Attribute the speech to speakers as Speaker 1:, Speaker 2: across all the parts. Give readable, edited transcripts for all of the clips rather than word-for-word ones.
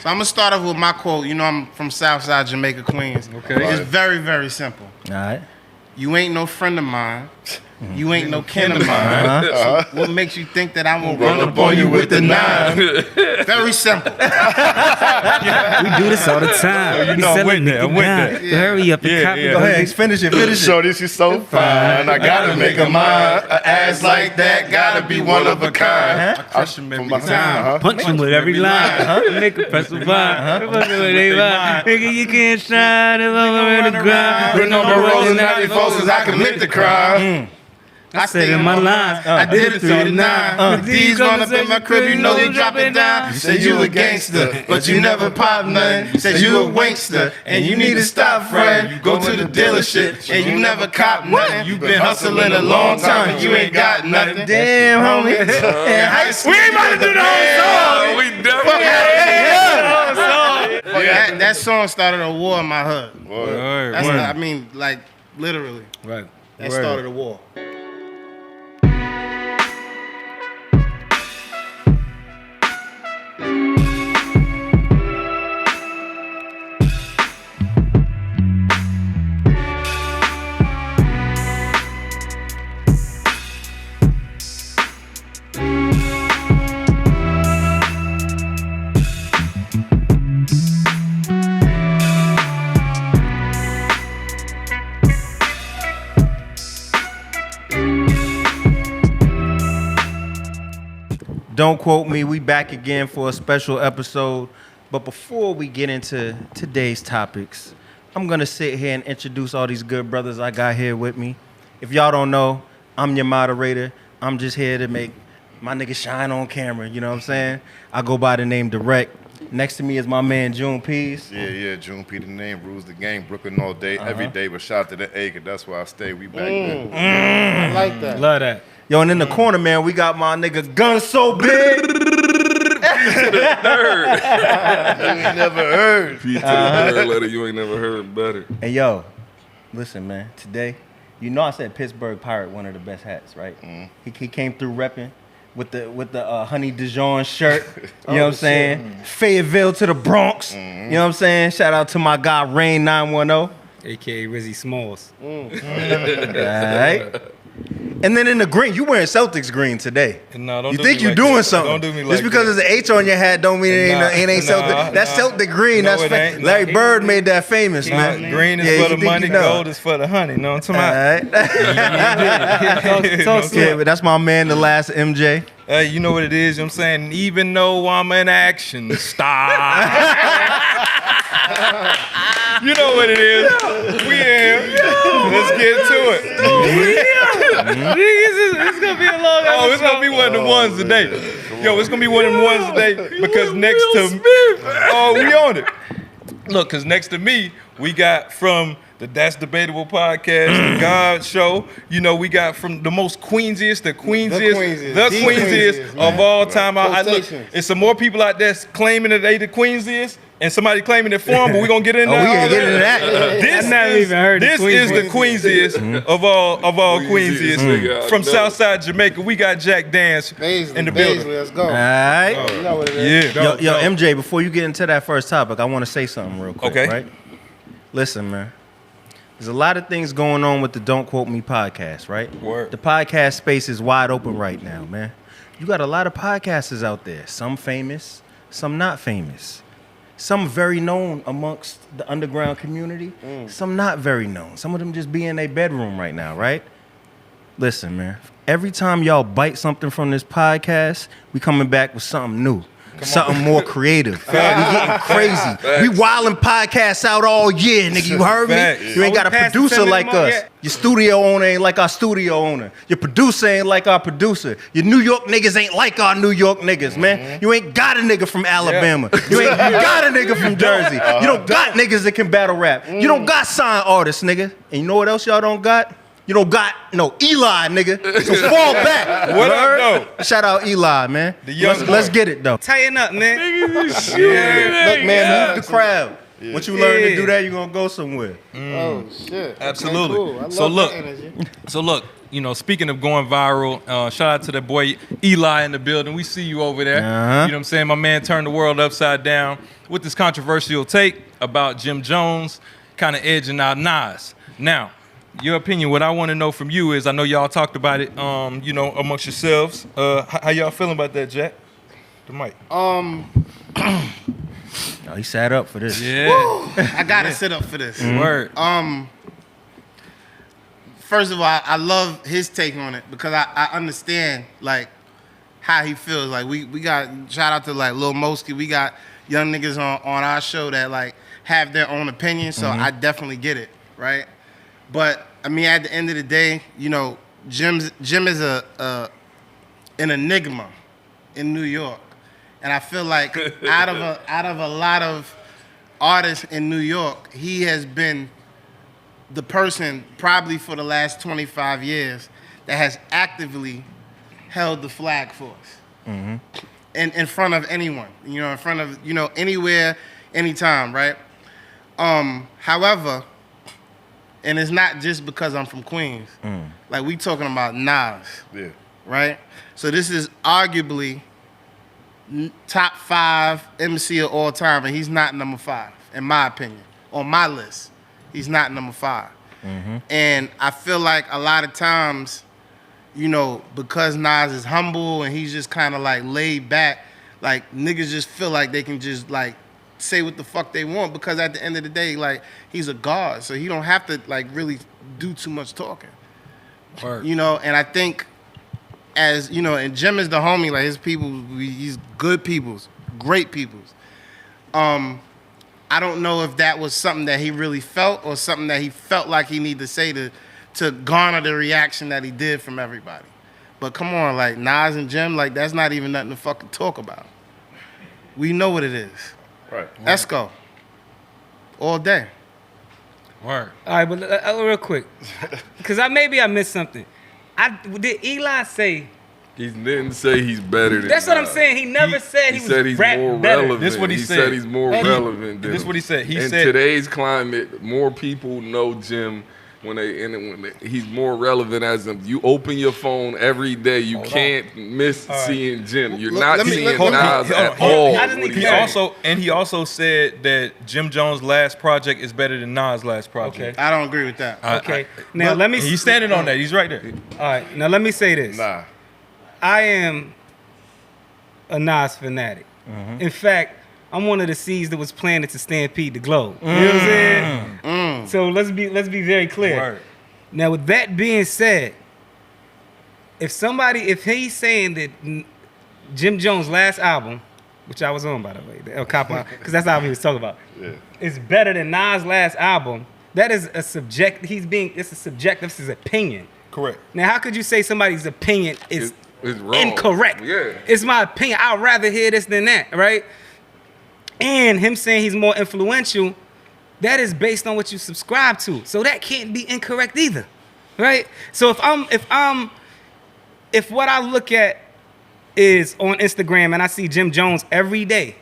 Speaker 1: So I'm gonna start off with my quote. You know, I'm from Southside Jamaica, Queens.
Speaker 2: Okay.
Speaker 1: It's very, very simple.
Speaker 3: All right.
Speaker 1: You ain't no friend of mine. You ain't no kin of mine. So what makes you think that I'm gonna run up on you with the 9? Very simple.
Speaker 4: We do this all the time.
Speaker 2: You know, I'm with that.
Speaker 4: Hurry up and copy.
Speaker 3: Go ahead, finish it.
Speaker 5: Shorty, she's so fine. I gotta make her mine. An ass like that gotta be one of a kind.
Speaker 1: I crush him every
Speaker 5: From
Speaker 1: time.
Speaker 5: time.
Speaker 4: Punch him with every line. Make a press a vibe. Nigga, you can't shine if I'm on the ground.
Speaker 5: Bring on my rolls and happy folks cause I commit the crime.
Speaker 1: I
Speaker 4: Said in my lines,
Speaker 1: I did it 3 to 9. These run up in my crib, you know they drop it down. You said you a gangster, but you never pop nothing. You said you a wankster, and you need to stop frontin'. You go to the dealership, and you never cop nothing. You been hustling a long time, and you ain't got nothing.
Speaker 3: Damn, homie.
Speaker 1: In high school,
Speaker 2: We ain't about to do the whole song. We definitely.
Speaker 1: That song started a war in my hood. That's
Speaker 2: Word.
Speaker 1: I mean, like, literally.
Speaker 4: Right.
Speaker 1: That started a war.
Speaker 3: Don't quote me. We back again for a special episode. But before we get into today's topics, I'm going to sit here and introduce all these good brothers I got here with me. If y'all don't know, I'm your moderator. I'm just here to make my nigga shine on camera. You know what I'm saying? I go by the name Drect. Next to me is my man June Pease.
Speaker 5: Yeah, June P. The name rules the game. Brooklyn all day, every day. But shout out to the A, cause that's where I stay. We back there.
Speaker 1: I like that.
Speaker 4: Love that.
Speaker 3: Yo, and in the corner, man, we got my nigga Gun So Big.
Speaker 5: You ain't never heard.
Speaker 2: P to the third letter, you ain't never heard better.
Speaker 3: Hey, yo, listen, man. Today, you know I said Pittsburgh Pirate, one of the best hats, right? He came through repping with the Honey Dijon shirt. You know what I'm saying? Fayetteville to the Bronx. You know what I'm saying? Shout out to my guy Rain 910.
Speaker 4: AKA Rizzy Smalls.
Speaker 3: All right. And then in the green, you wearing Celtics green today.
Speaker 2: No, don't
Speaker 3: You
Speaker 2: do
Speaker 3: think
Speaker 2: me
Speaker 3: you
Speaker 2: like
Speaker 3: doing
Speaker 2: that.
Speaker 3: something?
Speaker 2: Don't do me like
Speaker 3: Just because
Speaker 2: that.
Speaker 3: there's an H on your hat don't mean it ain't Celtic. That's Celtic green.
Speaker 2: No,
Speaker 3: That's
Speaker 2: it ain't.
Speaker 3: Larry Bird made that famous, man.
Speaker 2: Green is
Speaker 3: Yeah,
Speaker 2: for
Speaker 3: you
Speaker 2: the
Speaker 3: think
Speaker 2: money,
Speaker 3: you know.
Speaker 2: gold is for the honey. Know what I'm
Speaker 3: All
Speaker 2: talking about?
Speaker 3: right.
Speaker 4: Talk to
Speaker 3: Yeah,
Speaker 4: him.
Speaker 3: but that's my man, the last MJ.
Speaker 2: Hey, you know what it is, you know what I'm saying? Even though I'm an action star. You know what it is. We in here. Let's get to it.
Speaker 4: It's gonna be a long episode.
Speaker 2: Oh, it's gonna be one of the ones today. Yo, it's gonna be one of the ones today because next to we on it. Look, cause next to me, we got from the That's Debatable podcast, the God Show. You know, we got from the most Queensiest, the Queensiest of all time. I look, it's some more people out there claiming that they the Queensiest, and somebody claiming it for them, but we gonna get in there.
Speaker 3: We ain't getting into that.
Speaker 2: This
Speaker 4: I've never even heard
Speaker 2: this
Speaker 4: of
Speaker 2: is the
Speaker 4: Queensiest.
Speaker 2: Queensiest of all Queensiest. From Southside Jamaica, we got Jack Danz in the building.
Speaker 1: Let's go.
Speaker 3: All right.
Speaker 1: You know what it is.
Speaker 2: Yeah.
Speaker 3: Yo, MJ, before you get into that first topic, I want to say something real quick,
Speaker 2: Okay.
Speaker 3: right? Listen, man. There's a lot of things going on with the Don't Quote Me podcast, right?
Speaker 2: Word.
Speaker 3: The podcast space is wide open right now, man. You got a lot of podcasters out there. Some famous, some not famous. Some very known amongst the underground community. Some not very known. Some of them just be in their bedroom right now, right? Listen, man. Every time y'all bite something from this podcast, we coming back with something new. Something more creative. We getting crazy. We wilding podcasts out all year, nigga. You heard me?
Speaker 2: Facts.
Speaker 3: You ain't got a
Speaker 4: Are we past
Speaker 3: producer
Speaker 4: the
Speaker 3: like
Speaker 4: cinema
Speaker 3: us.
Speaker 4: yet?
Speaker 3: Your studio owner ain't like our studio owner. Your producer ain't like our producer. Your New York niggas ain't like our New York niggas, man. You ain't got a nigga from Alabama. You ain't got a nigga from Jersey. You don't got niggas that can battle rap. You don't got signed artists, nigga. And you know what else y'all don't got? You don't got no Eli, nigga. So fall back.
Speaker 2: What up,
Speaker 3: Word?
Speaker 2: though?
Speaker 3: Shout out Eli, man.
Speaker 2: The young
Speaker 3: Let's
Speaker 2: boy.
Speaker 3: get it though.
Speaker 4: Tighten up, man.
Speaker 1: Look, man, move the crowd.
Speaker 3: Once you learn to do that, you're gonna go somewhere.
Speaker 1: Oh shit!
Speaker 2: Absolutely.
Speaker 1: Okay, cool. I love
Speaker 2: So look,
Speaker 1: that energy.
Speaker 2: So look, you know, speaking of going viral, shout out to that boy Eli in the building. We see you over there. You know what I'm saying? My man turned the world upside down with this controversial take about Jim Jones kind of edging out Nas. Now, your opinion, what I want to know from you is, I know y'all talked about it, you know, amongst yourselves. How y'all feeling about that, Jack? The mic.
Speaker 3: Oh, he sat up for this.
Speaker 2: Yeah.
Speaker 1: I gotta sit up for this.
Speaker 2: Word.
Speaker 1: First of all, I love his take on it because I understand like how he feels. Like we got, shout out to like Lil Mosky. We got young niggas on our show that like have their own opinion. So I definitely get it, right? But I mean, at the end of the day, you know, Jim is an enigma in New York, and I feel like out of a lot of artists in New York, he has been the person probably for the last 25 years that has actively held the flag for us, in front of anyone, you know, in front of, you know, anywhere, anytime, right? However, and it's not just because I'm from Queens. Like, we talking about Nas, right? So this is arguably top 5 MC of all time, and he's not number 5, in my opinion. On my list, he's not number 5. And I feel like a lot of times, you know, because Nas is humble and he's just kind of like laid back, like niggas just feel like they can just like say what the fuck they want, because at the end of the day, like, he's a god, so he don't have to like really do too much talking.
Speaker 2: Word.
Speaker 1: You know, and I think, as you know, and Jim is the homie, like his people, he's good peoples, great peoples. I don't know if that was something that he really felt or something that he felt like he needed to say to garner the reaction that he did from everybody. But come on, like Nas and Jim, like that's not even nothing to fucking talk about. We know what it is.
Speaker 5: Right.
Speaker 1: Esco. All day.
Speaker 2: Word.
Speaker 4: All right, but real quick, because maybe I missed something. Did Eli say?
Speaker 5: He didn't say he's better than
Speaker 4: That's what I'm
Speaker 5: Nas.
Speaker 4: saying. He never said he was
Speaker 5: said he's
Speaker 4: rap
Speaker 5: more
Speaker 4: better.
Speaker 5: relevant.
Speaker 2: This what he
Speaker 5: he
Speaker 2: said.
Speaker 5: said he's more relevant than
Speaker 2: This
Speaker 5: him.
Speaker 2: what he said. He
Speaker 5: in
Speaker 2: said
Speaker 5: today's climate, more people know Jim he's more relevant as him. You open your phone every day, you can't miss seeing Jim. You're not seeing Nas at all.
Speaker 4: I just need
Speaker 2: he also said that Jim Jones' last project is better than Nas' last project.
Speaker 4: Okay.
Speaker 1: I don't agree with that.
Speaker 4: Okay. Now let me.
Speaker 2: He's standing on that. He's right there.
Speaker 4: All right. Now let me say this.
Speaker 5: Nah.
Speaker 4: I am a Nas fanatic. In fact, I'm one of the seeds that was planted to stampede the globe. You know what I'm saying? So let's be very clear.
Speaker 2: Word.
Speaker 4: Now, with that being said, if he's saying that Jim Jones' last album, which I was on by the way, the El Capo, because that's the album he was talking about, is better than Nas' last album, that is a subject. It's a subjective. This is opinion.
Speaker 2: Correct.
Speaker 4: Now, how could you say somebody's opinion is
Speaker 5: It's wrong.
Speaker 4: incorrect?
Speaker 5: Yeah.
Speaker 4: It's my opinion. I'd rather hear this than that, right? And him saying he's more influential, that is based on what you subscribe to. So that can't be incorrect either, right? So if what I look at is on Instagram and I see Jim Jones every day,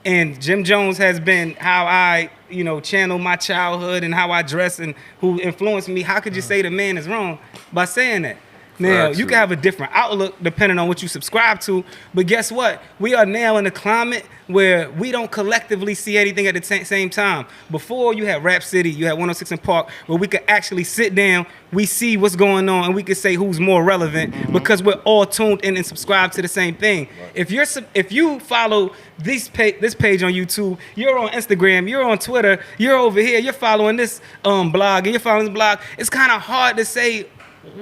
Speaker 4: and Jim Jones has been how I, you know, channel my childhood and how I dress and who influenced me, how could you say the man is wrong by saying that? Now, you can have a different outlook depending on what you subscribe to, but guess what? We are now in a climate where we don't collectively see anything at the same time. Before, you had Rap City, you had 106 in Park, where we could actually sit down, we see what's going on, and we could say who's more relevant because we're all tuned in and subscribe to the same thing. Right. If you follow this page on YouTube, you're on Instagram, you're on Twitter, you're over here, you're following this blog, and you're following this blog, it's kind of hard to say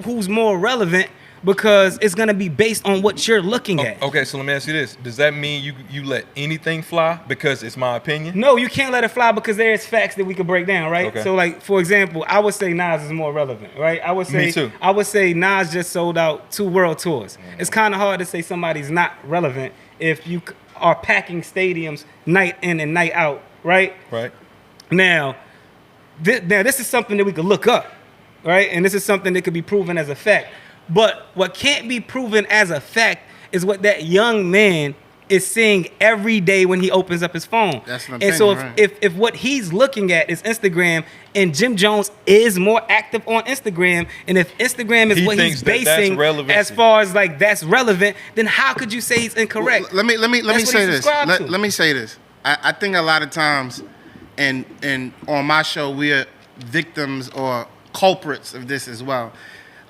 Speaker 4: who's more relevant because it's gonna be based on what you're looking at.
Speaker 2: Okay, so let me ask you this: does that mean you let anything fly because it's my opinion?
Speaker 4: No, you can't let it fly because there's facts that we could break down, right?
Speaker 2: Okay.
Speaker 4: So, like for example, I would say Nas is more relevant, right? I would say
Speaker 2: Me too.
Speaker 4: I would say Nas just sold out 2 world tours. It's kind of hard to say somebody's not relevant if you are packing stadiums night in and night out, right?
Speaker 2: Right.
Speaker 4: Now this is something that we could look up, right? And this is something that could be proven as a fact. But what can't be proven as a fact is what that young man is seeing every day when he opens up his phone.
Speaker 1: That's an
Speaker 4: and so
Speaker 1: opinion,
Speaker 4: if what he's looking at is Instagram, and Jim Jones is more active on Instagram, and if Instagram is
Speaker 2: He
Speaker 4: what
Speaker 2: thinks
Speaker 4: he's
Speaker 2: that that's
Speaker 4: basing
Speaker 2: relevancy.
Speaker 4: as far as like that's relevant, then how could you say he's incorrect?
Speaker 1: Let me
Speaker 4: That's what
Speaker 1: say
Speaker 4: he
Speaker 1: this.
Speaker 4: subscribed to.
Speaker 1: Let me say this. I think a lot of times, and on my show, we are victims or culprits of this as well.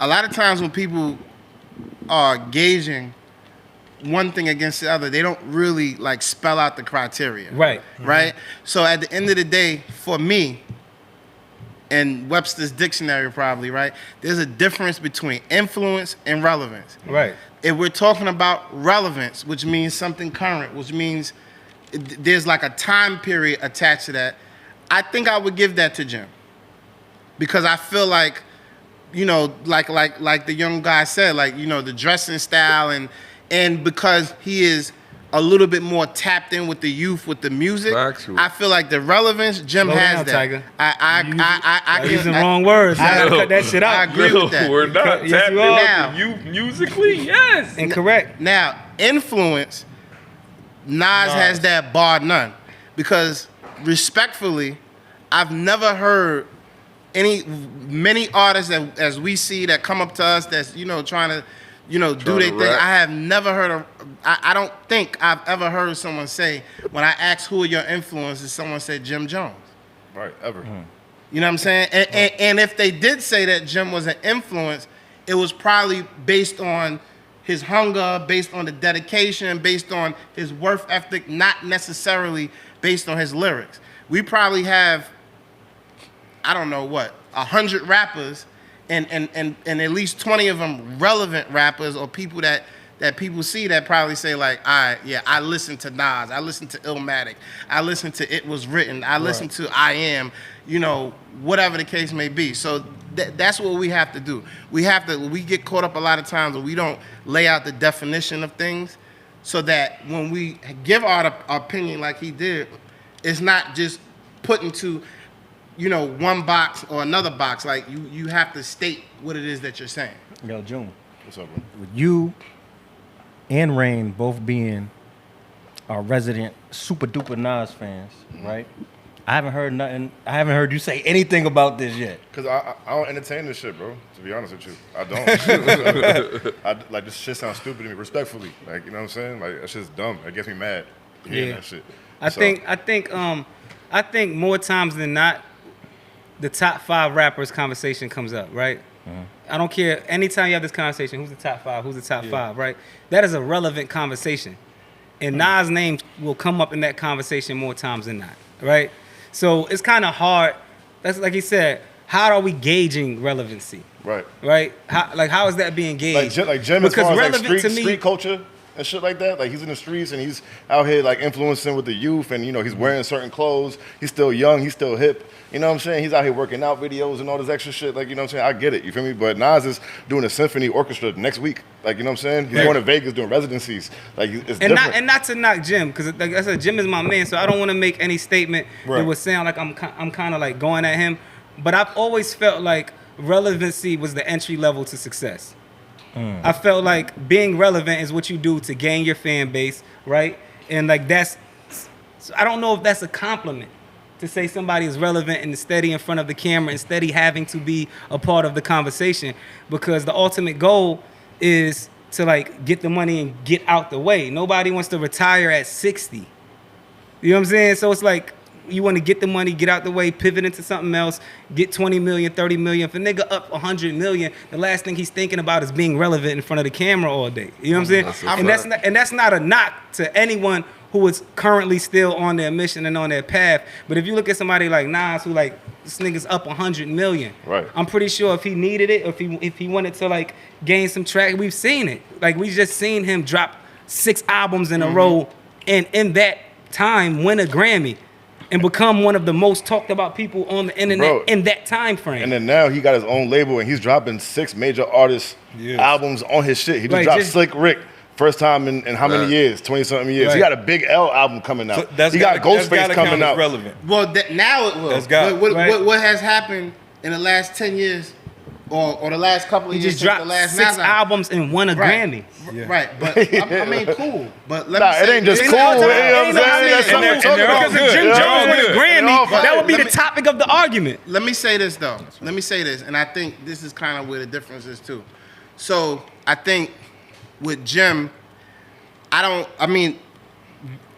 Speaker 1: A lot of times when people are gauging one thing against the other, they don't really like spell out the criteria.
Speaker 4: Right.
Speaker 1: Right? So at the end of the day, for me, and Webster's dictionary probably, right? There's a difference between influence and relevance.
Speaker 4: Right.
Speaker 1: If we're talking about relevance, which means something current, which means there's like a time period attached to that, I think I would give that to Jim. Because I feel like, you know, like the young guy said, like, you know, the dressing style and because he is a little bit more tapped in with the youth, with the music,
Speaker 5: Factual.
Speaker 1: I feel like the relevance, Jim
Speaker 4: Slow
Speaker 1: has
Speaker 4: down,
Speaker 1: that.
Speaker 4: Tiger.
Speaker 1: I
Speaker 4: You're using
Speaker 1: I-
Speaker 4: wrong words. You gotta
Speaker 5: No.
Speaker 4: cut that shit
Speaker 1: I
Speaker 4: out.
Speaker 1: agree with that.
Speaker 5: We're not
Speaker 4: Yes,
Speaker 5: tapped
Speaker 4: you are.
Speaker 1: Now.
Speaker 5: into you musically. Yes.
Speaker 4: Incorrect.
Speaker 1: Now, influence, Nas has that bar none. Because respectfully, I've never heard many artists that as we see that come up to us that's, you know, trying to, you know, do
Speaker 5: Trying
Speaker 1: their
Speaker 5: to
Speaker 1: thing.
Speaker 5: rap.
Speaker 1: I have never heard of, I don't think I've ever heard someone say, when I asked who are your influences, someone said Jim Jones.
Speaker 6: Right, ever.
Speaker 1: You know what I'm saying? And if they did say that Jim was an influence, it was probably based on his hunger, based on the dedication, based on his work ethic, not necessarily based on his lyrics. We probably have, I don't know what, 100 rappers and at least 20 of them relevant rappers or people that people see that probably say like, all right, yeah, I listen to Nas, I listen to Illmatic, I listen to It Was Written, I listen to I Am, you know, whatever the case may be. So that's what we have to do. We get caught up a lot of times when we don't lay out the definition of things so that when we give our opinion like he did, it's not just put into, you know, one box or another box. Like you have to state what it is that you're saying.
Speaker 3: Yo, June,
Speaker 6: What's up, bro?
Speaker 3: with you and Rain both being our resident super duper Nas fans, right? I haven't heard nothing. I haven't heard you say anything about this yet.
Speaker 6: Because I don't entertain this shit, bro. To be honest with you, I don't. Like, this shit sounds stupid to me, respectfully. Like, you know what I'm saying? Like, that shit's dumb. It gets me mad hearing
Speaker 4: Yeah.
Speaker 6: that shit.
Speaker 4: I think more times than not, the top 5 rappers conversation comes up, right? I don't care. Anytime you have this conversation, who's the top 5? Who's the top 5, right? That is a relevant conversation. And Nas' name will come up in that conversation more times than not, right? So it's kind of hard. That's like he said, how are we gauging relevancy,
Speaker 6: Right.
Speaker 4: right? How is that being gauged?
Speaker 6: Like Jim, as
Speaker 4: Because
Speaker 6: far as like
Speaker 4: relevant to me,
Speaker 6: street culture and shit like that. Like, he's in the streets and he's out here like influencing with the youth, and you know, he's wearing certain clothes. He's still young. He's still hip. You know what I'm saying? He's out here working out videos and all this extra shit. Like, you know what I'm saying? I get it. You feel me? But Nas is doing a symphony orchestra next week. Like, you know what I'm saying? He's going to Vegas doing residencies. Like, it's
Speaker 4: and
Speaker 6: different.
Speaker 4: not to knock Jim, because like I said, Jim is my man, so I don't want to make any statement that
Speaker 6: Right.
Speaker 4: would sound like I'm kind of like going at him. But I've always felt like relevancy was the entry level to success. I felt like being relevant is what you do to gain your fan base, right? And like that's, I don't know if that's a compliment to say somebody is relevant and steady in front of the camera and steady having to be a part of the conversation, because the ultimate goal is to like get the money and get out the way. Nobody wants to retire at 60. You know what I'm saying? So it's like you want to get the money, get out the way, pivot into something else, get 20 million, 30 million. If a nigga up 100 million, the last thing he's thinking about is being relevant in front of the camera all day. You know what I'm saying? And that's not a knock to anyone who is currently still on their mission and on their path. But if you look at somebody like Nas, who like, this nigga's up 100 million.
Speaker 6: Right.
Speaker 4: I'm pretty sure if he needed it, if he wanted to like gain some track, we've seen it. Like, we just seen him drop 6 albums in a row, and in that time win a Grammy and become one of the most talked about people on the internet,
Speaker 6: Bro.
Speaker 4: in that time frame.
Speaker 6: And then now he got his own label and he's dropping 6 major artists albums on his shit. He just
Speaker 4: Right,
Speaker 6: dropped
Speaker 4: just-
Speaker 6: Slick Rick. First time in how many
Speaker 5: Right.
Speaker 6: years? 20-something years.
Speaker 4: Right.
Speaker 6: He got a Big L album coming out.
Speaker 2: So that's
Speaker 6: he got
Speaker 2: gotta- that's
Speaker 6: Ghostface
Speaker 2: gotta
Speaker 6: coming
Speaker 2: count as
Speaker 6: out.
Speaker 2: relevant.
Speaker 1: Well, now it will.
Speaker 2: That's got-
Speaker 1: What
Speaker 4: right.
Speaker 1: has happened in the last 10 years or the last couple of
Speaker 4: He
Speaker 1: years.
Speaker 4: just
Speaker 1: since
Speaker 4: dropped
Speaker 1: the last
Speaker 4: 6
Speaker 1: Nas
Speaker 4: albums and won a Grammy.
Speaker 1: Right, but I mean, cool. But let me
Speaker 6: Nah,
Speaker 1: say
Speaker 6: it ain't just
Speaker 1: this.
Speaker 6: cool. You know what I'm
Speaker 4: Ain't no-
Speaker 6: saying? That's something
Speaker 2: and
Speaker 6: to talk
Speaker 2: they're all
Speaker 6: about.
Speaker 4: Because if Jim
Speaker 2: good.
Speaker 4: Jones won a
Speaker 6: They're all
Speaker 4: Grammy,
Speaker 6: fine.
Speaker 4: that would be
Speaker 1: Let
Speaker 4: the
Speaker 1: me-
Speaker 4: topic of the argument.
Speaker 1: Let me say this though. Let me say this, and I think this is kind of where the difference is too. So I think with Jim, I mean,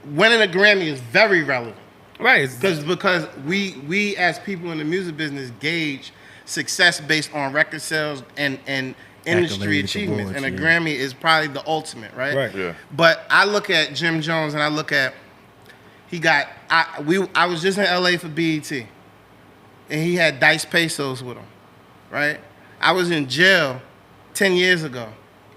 Speaker 1: winning a Grammy is very relevant.
Speaker 4: Right.
Speaker 1: Because we as people in the music business gauge success based on record sales and industry
Speaker 3: Accolades,
Speaker 1: achievements, and a
Speaker 3: awards,
Speaker 1: Grammy is probably the ultimate, right?
Speaker 4: Right.
Speaker 6: Yeah.
Speaker 1: But I look at Jim Jones and I look at I was just in LA for BET, and he had Dice Pesos with him, right? I was in jail 10 years ago.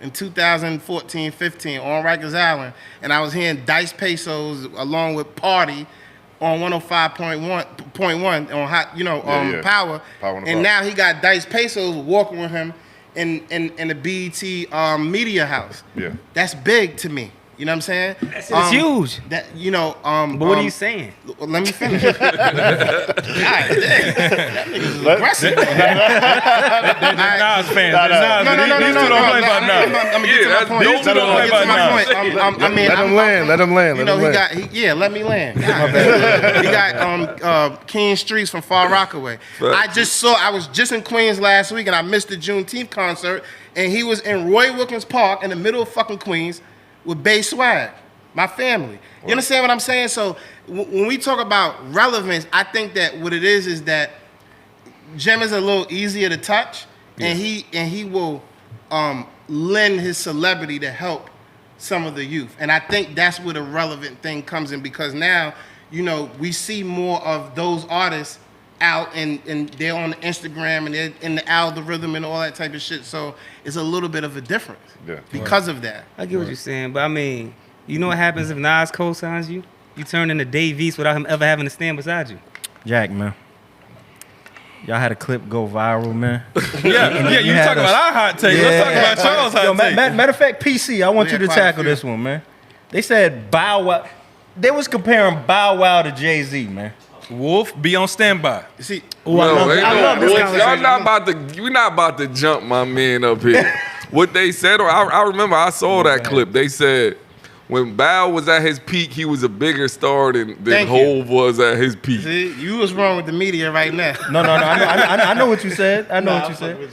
Speaker 1: In 2014, 15, on Rikers Island, and I was hearing Dice Pesos along with Party on 105.1 on hot,
Speaker 6: Yeah.
Speaker 1: Power.
Speaker 6: Power on the
Speaker 1: And
Speaker 6: Power.
Speaker 1: now he got Dice Pesos walking with him in the BET media house.
Speaker 6: Yeah.
Speaker 1: That's big to me. You know what I'm saying?
Speaker 4: It's huge.
Speaker 1: That
Speaker 4: But what are you saying?
Speaker 1: Let me finish. God damn. That nigga's aggressive.
Speaker 2: Nas fans.
Speaker 6: Nah, nah.
Speaker 2: No. These two don't play about Nas.
Speaker 1: I'm gonna get to
Speaker 5: Yeah,
Speaker 1: my point.
Speaker 5: these two don't
Speaker 1: I'm gonna
Speaker 5: play
Speaker 1: get to my
Speaker 2: about
Speaker 1: point. I mean,
Speaker 6: Let him land. Let him land.
Speaker 1: You
Speaker 6: Let
Speaker 1: know,
Speaker 6: him land.
Speaker 1: let me land. He got King Streets from Far Rockaway. I was just in Queens last week and I missed the Juneteenth concert, and he was in Roy Wilkins Park in the middle of fucking Queens with Bay Swag, my family. You understand what I'm saying? So when we talk about relevance, I think that what it is that Jim is a little easier to touch, and he will lend his celebrity to help some of the youth. And I think that's where the relevant thing comes in, because now, we see more of those artists out and they're on Instagram and they're in the algorithm and all that type of shit. So it's a little bit of a difference because of that.
Speaker 4: I get what you're saying, but I mean, you know what happens if Nas co-signs you? You turn into Dave East without him ever having to stand beside you.
Speaker 3: Jack, man. Y'all had a clip go viral, man.
Speaker 2: Yeah, you
Speaker 3: had
Speaker 2: talking
Speaker 3: us-
Speaker 2: about our hot take. Let's talk about Charles' hot
Speaker 3: Yo,
Speaker 2: take.
Speaker 3: matter of fact, PC, I want
Speaker 1: We
Speaker 3: you
Speaker 1: had
Speaker 3: to
Speaker 1: quite a
Speaker 3: tackle
Speaker 1: few.
Speaker 3: this one, man. They said Bow Wow. They was comparing Bow Wow to Jay-Z, man.
Speaker 2: Wolf, be on standby.
Speaker 1: You see,
Speaker 5: No, ain't
Speaker 4: I love
Speaker 5: no
Speaker 4: this
Speaker 5: Wolf. Y'all
Speaker 4: conversation.
Speaker 5: not about to. We're not about to jump my man up here. What they said, or I remember I saw that clip. They said when Bow was at his peak, he was a bigger star than
Speaker 1: Thank you.
Speaker 5: Hov was at his peak.
Speaker 1: see, you was wrong with the media right now.
Speaker 3: No. I know what you said. I know what you said.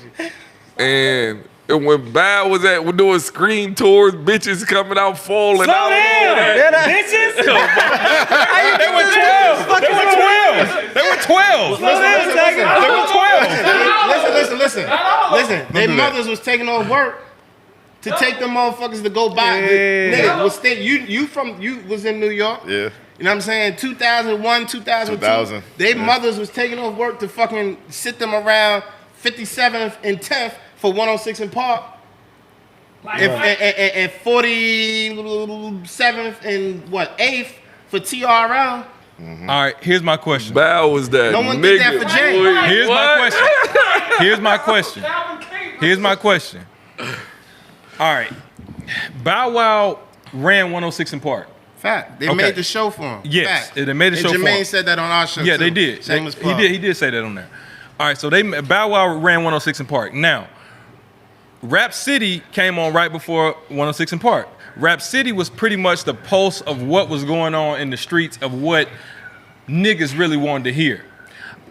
Speaker 5: And when Bow was doing scream tours, bitches coming out falling
Speaker 4: Slow
Speaker 5: out.
Speaker 4: down, bitches!
Speaker 2: They were 12. They were 12. They were 12. They were 12.
Speaker 1: Listen. Their mothers was taking off work to take them motherfuckers to go buy.
Speaker 4: Yeah.
Speaker 1: Nigga, you was in New York.
Speaker 6: Yeah.
Speaker 1: You know what I'm saying? 2001, 2002.
Speaker 6: 2000.
Speaker 1: Their
Speaker 6: Yeah.
Speaker 1: mothers was taking off work to fucking sit them around 57th and 10th for 106 in Park. And 47th and 8th for TRL.
Speaker 2: All right, here's my question.
Speaker 5: Bow was that
Speaker 1: No one
Speaker 5: nigga.
Speaker 1: did that for Jay.
Speaker 5: Boy,
Speaker 2: Here's
Speaker 5: what?
Speaker 2: my question. Here's my question. All right. Bow Wow ran 106 in Park.
Speaker 1: Fact. They
Speaker 2: Okay.
Speaker 1: made the show for him.
Speaker 2: Yes,
Speaker 1: Fact.
Speaker 2: they made the show for
Speaker 1: Jermaine
Speaker 2: him.
Speaker 1: said that on our show.
Speaker 2: Yeah,
Speaker 1: too.
Speaker 2: they did.
Speaker 1: Shameless
Speaker 2: He
Speaker 1: plug.
Speaker 2: did say that on there. All right, so Bow Wow ran 106 in Park. Now, Rap City came on right before 106 in Park. Rap City was pretty much the pulse of what was going on in the streets, of what niggas really wanted to hear.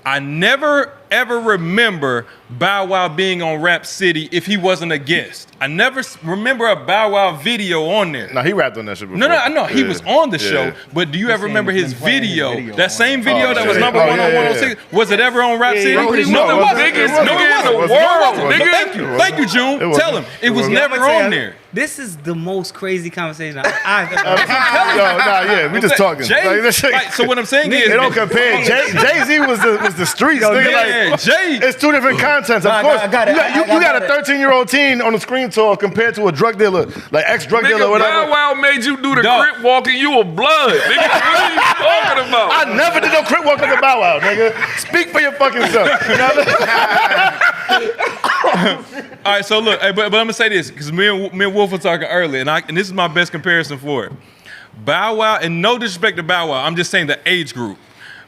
Speaker 2: I never ever remember Bow Wow being on Rap City if he wasn't a guest. I never remember a Bow Wow video on there.
Speaker 6: Nah, he rapped on that shit before.
Speaker 2: No, I know he
Speaker 6: Yeah.
Speaker 2: was on the
Speaker 6: Yeah.
Speaker 2: show, but do you ever
Speaker 3: saying
Speaker 2: remember
Speaker 3: he's
Speaker 2: his
Speaker 3: been playing his
Speaker 2: video?
Speaker 3: video
Speaker 2: That
Speaker 3: on
Speaker 2: same
Speaker 3: there.
Speaker 2: video
Speaker 6: Oh,
Speaker 2: that was
Speaker 6: yeah.
Speaker 2: number
Speaker 6: Oh,
Speaker 2: one on
Speaker 6: yeah,
Speaker 2: 106. Was it ever on Rap City?
Speaker 1: no,
Speaker 2: No,
Speaker 1: it
Speaker 2: it
Speaker 1: wasn't.
Speaker 2: wasn't.
Speaker 5: Biggest
Speaker 2: No, it
Speaker 5: nigga in
Speaker 2: wasn't.
Speaker 5: the
Speaker 2: No, it
Speaker 5: world,
Speaker 2: wasn't.
Speaker 5: nigga.
Speaker 2: Thank you, June.
Speaker 6: It wasn't.
Speaker 2: Tell him it was
Speaker 6: wasn't.
Speaker 2: never
Speaker 4: I'ma tell
Speaker 2: on
Speaker 4: you,
Speaker 2: there.
Speaker 4: This is the most crazy conversation I've ever
Speaker 6: Yeah, we just talking.
Speaker 2: Jay,
Speaker 6: Like, this shit-
Speaker 2: like, so what I'm saying is,
Speaker 6: They don't compare. Jay-Z was the streets. nigga.
Speaker 2: yeah,
Speaker 6: Like,
Speaker 2: Jay.
Speaker 6: it's two different contents. Of
Speaker 3: Nah,
Speaker 6: course,
Speaker 3: I got it.
Speaker 6: you
Speaker 3: I
Speaker 6: got
Speaker 3: got
Speaker 6: a
Speaker 3: it.
Speaker 6: 13-year-old teen on the screen tour compared to a drug dealer, like ex-drug dealer,
Speaker 5: Nigga,
Speaker 6: whatever.
Speaker 5: Bow Wow made you do the
Speaker 2: Dog.
Speaker 5: crip walk and you were blood. Nigga, what are you talking about?
Speaker 6: I never did no crip walk like a Bow Wow, nigga. Speak for your fucking self. You know what I mean?
Speaker 2: All right, so look, but I'm gonna say this because me and Wolf were talking earlier, and this is my best comparison for it. Bow Wow, and no disrespect to Bow Wow, I'm just saying the age group.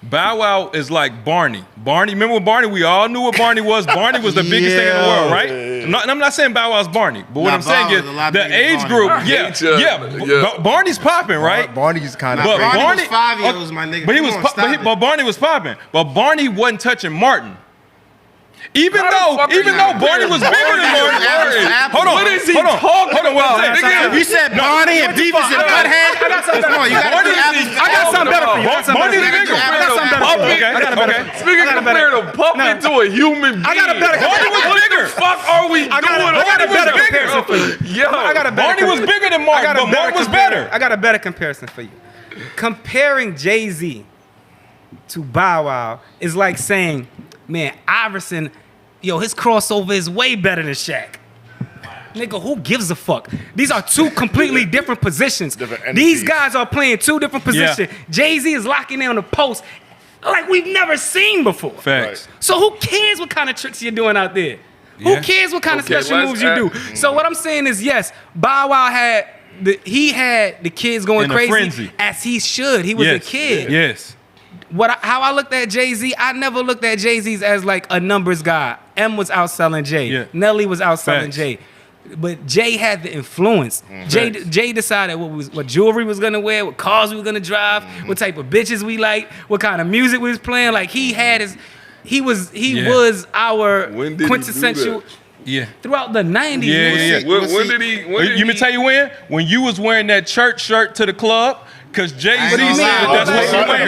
Speaker 2: Bow Wow is like Barney. Barney, remember when Barney? We all knew what Barney was. Barney was the biggest thing in the world, right? I'm not saying Bow Wow's Barney, but what I'm saying is the age group. Barney's popping, right?
Speaker 3: Barney's kind of.
Speaker 2: But
Speaker 1: Barney was 5 years, my nigga.
Speaker 2: But Barney was popping. But Barney wasn't touching Martin. Even though Barney was bigger than Martin. Hold on.
Speaker 5: What is he talking about?
Speaker 1: If you said Barney and Beavis and Butthead, I got something better.
Speaker 4: I got something better for you.
Speaker 2: Barney's bigger.
Speaker 5: Speaking compared a puppet to a human being.
Speaker 4: I got a better
Speaker 2: Barney was bigger.
Speaker 5: Fuck are we doing?
Speaker 4: I got a better comparison for you.
Speaker 2: Barney was bigger than Martin, but Martin was better.
Speaker 4: I got a better comparison for you. Comparing Jay-Z to Bow Wow is like saying, man, Iverson, his crossover is way better than Shaq. Nigga, who gives a fuck? These are two completely different positions. These guys are playing two different positions. Yeah. Jay-Z is locking in on the post like we've never seen before.
Speaker 2: Facts.
Speaker 4: So who cares what kind of tricks you're doing out there? Yeah. Who cares what kind of special moves you do? So what I'm saying is, yes, Bow Wow had the kids going crazy as he should. He was a kid.
Speaker 2: Yes.
Speaker 4: How I looked at Jay-Z, I never looked at Jay-Z as like a numbers guy. M was outselling Jay. Yeah. Nelly was outselling Jay. But Jay had the influence. Jay decided what jewelry was gonna wear, what cars we were gonna drive, what type of bitches we liked, what kind of music we was playing. Like he was our quintessential. Throughout the 90s.
Speaker 5: When did he?
Speaker 2: You me tell you when? When you was wearing that church shirt to the club. Cause Jay-Z said that's what he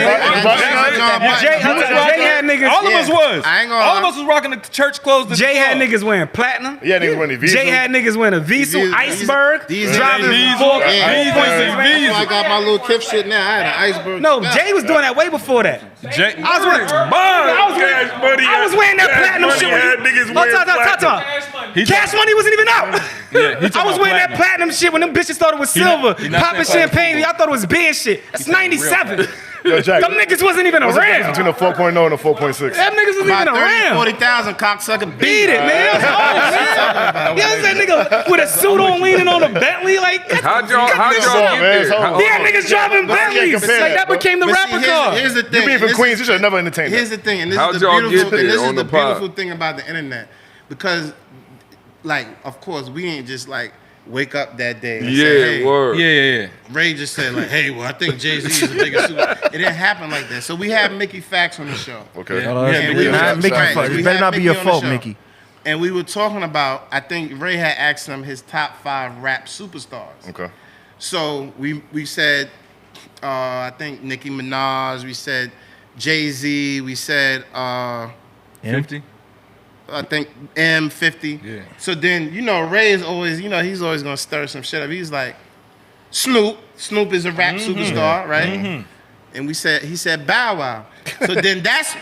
Speaker 4: Jay had niggas.
Speaker 2: All of us was. All of us was rocking the church clothes.
Speaker 4: Jay had niggas wearing platinum.
Speaker 6: Yeah, niggas wearing Diesel.
Speaker 4: Jay had niggas wearing a Diesel, Iceberg, driving
Speaker 2: Diesel.
Speaker 1: I got my little Kif shit now. I had an Iceberg.
Speaker 4: No, Jay was doing that way before that.
Speaker 2: Jay,
Speaker 4: I was wearing that platinum shit. Cash Money wasn't even out. I was wearing that platinum shit when them bitches thought it was silver, popping champagne. I thought it was beer shit. That's 97.
Speaker 6: Yo, Jack,
Speaker 4: them niggas wasn't even around.
Speaker 6: Between a 4.0 and a 4.6.
Speaker 4: Them niggas wasn't even around.
Speaker 1: 40,000 cocksucker.
Speaker 4: Beat it, man. You know that nigga with a suit on leaning on a Bentley? Like,
Speaker 5: how'd y'all get there?
Speaker 4: Yeah, niggas driving Bentleys. Like, that became the rapper car.
Speaker 1: Here's the thing.
Speaker 6: You being from Queens, you should have never entertained that.
Speaker 1: Here's the thing, and this is the beautiful thing about the internet. Because, like, of course, we ain't just like wake up that day and say, hey,
Speaker 5: word.
Speaker 2: Yeah.
Speaker 1: Ray just said, like, hey, well, I think Jay-Z is the biggest super. It didn't happen like that. So we have Mickey Facts on the show.
Speaker 6: Okay.
Speaker 3: It better not be your fault, Mickey.
Speaker 1: And we were talking about, I think Ray had asked him his top 5 rap superstars.
Speaker 6: Okay.
Speaker 1: So we said, I think Nicki Minaj, we said Jay-Z, we said
Speaker 2: 50.
Speaker 1: I think M50. Yeah. So then, Ray is always, he's always gonna stir some shit up. He's like, Snoop. Snoop is a rap superstar, right? Mm-hmm. And he said Bow Wow. So then that's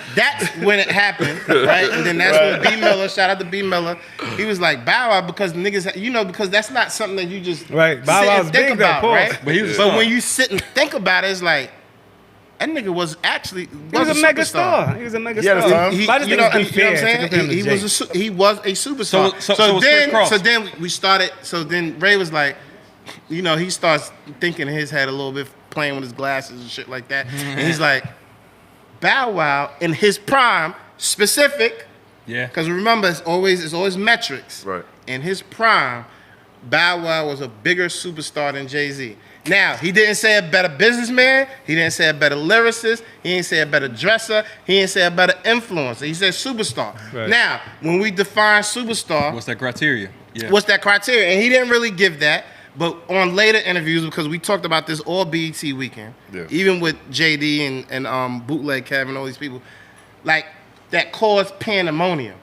Speaker 1: when it happened, right? And then that's when B Miller, shout out to B Miller, he was like Bow Wow because niggas, because that's not something that you just
Speaker 4: Bow Wow's
Speaker 1: think about, right?
Speaker 2: But
Speaker 1: when you sit and think about it, it's like, that nigga was actually
Speaker 4: He was a mega star. He was a mega star.
Speaker 1: He was a superstar. So then we started. So then Ray was like, he starts thinking in his head a little bit, playing with his glasses and shit like that. And he's like, Bow Wow in his prime, specific.
Speaker 2: Yeah.
Speaker 1: Because remember, it's always metrics.
Speaker 6: Right.
Speaker 1: In his prime, Bow Wow was a bigger superstar than Jay-Z. Now, he didn't say a better businessman. He didn't say a better lyricist. He didn't say a better dresser. He didn't say a better influencer. He said superstar. Right. Now, when we define superstar,
Speaker 2: what's that criteria? Yeah.
Speaker 1: What's that criteria? And he didn't really give that. But on later interviews, because we talked about this all BET weekend, even with JD and Bootleg Kev and all these people, like that caused pandemonium,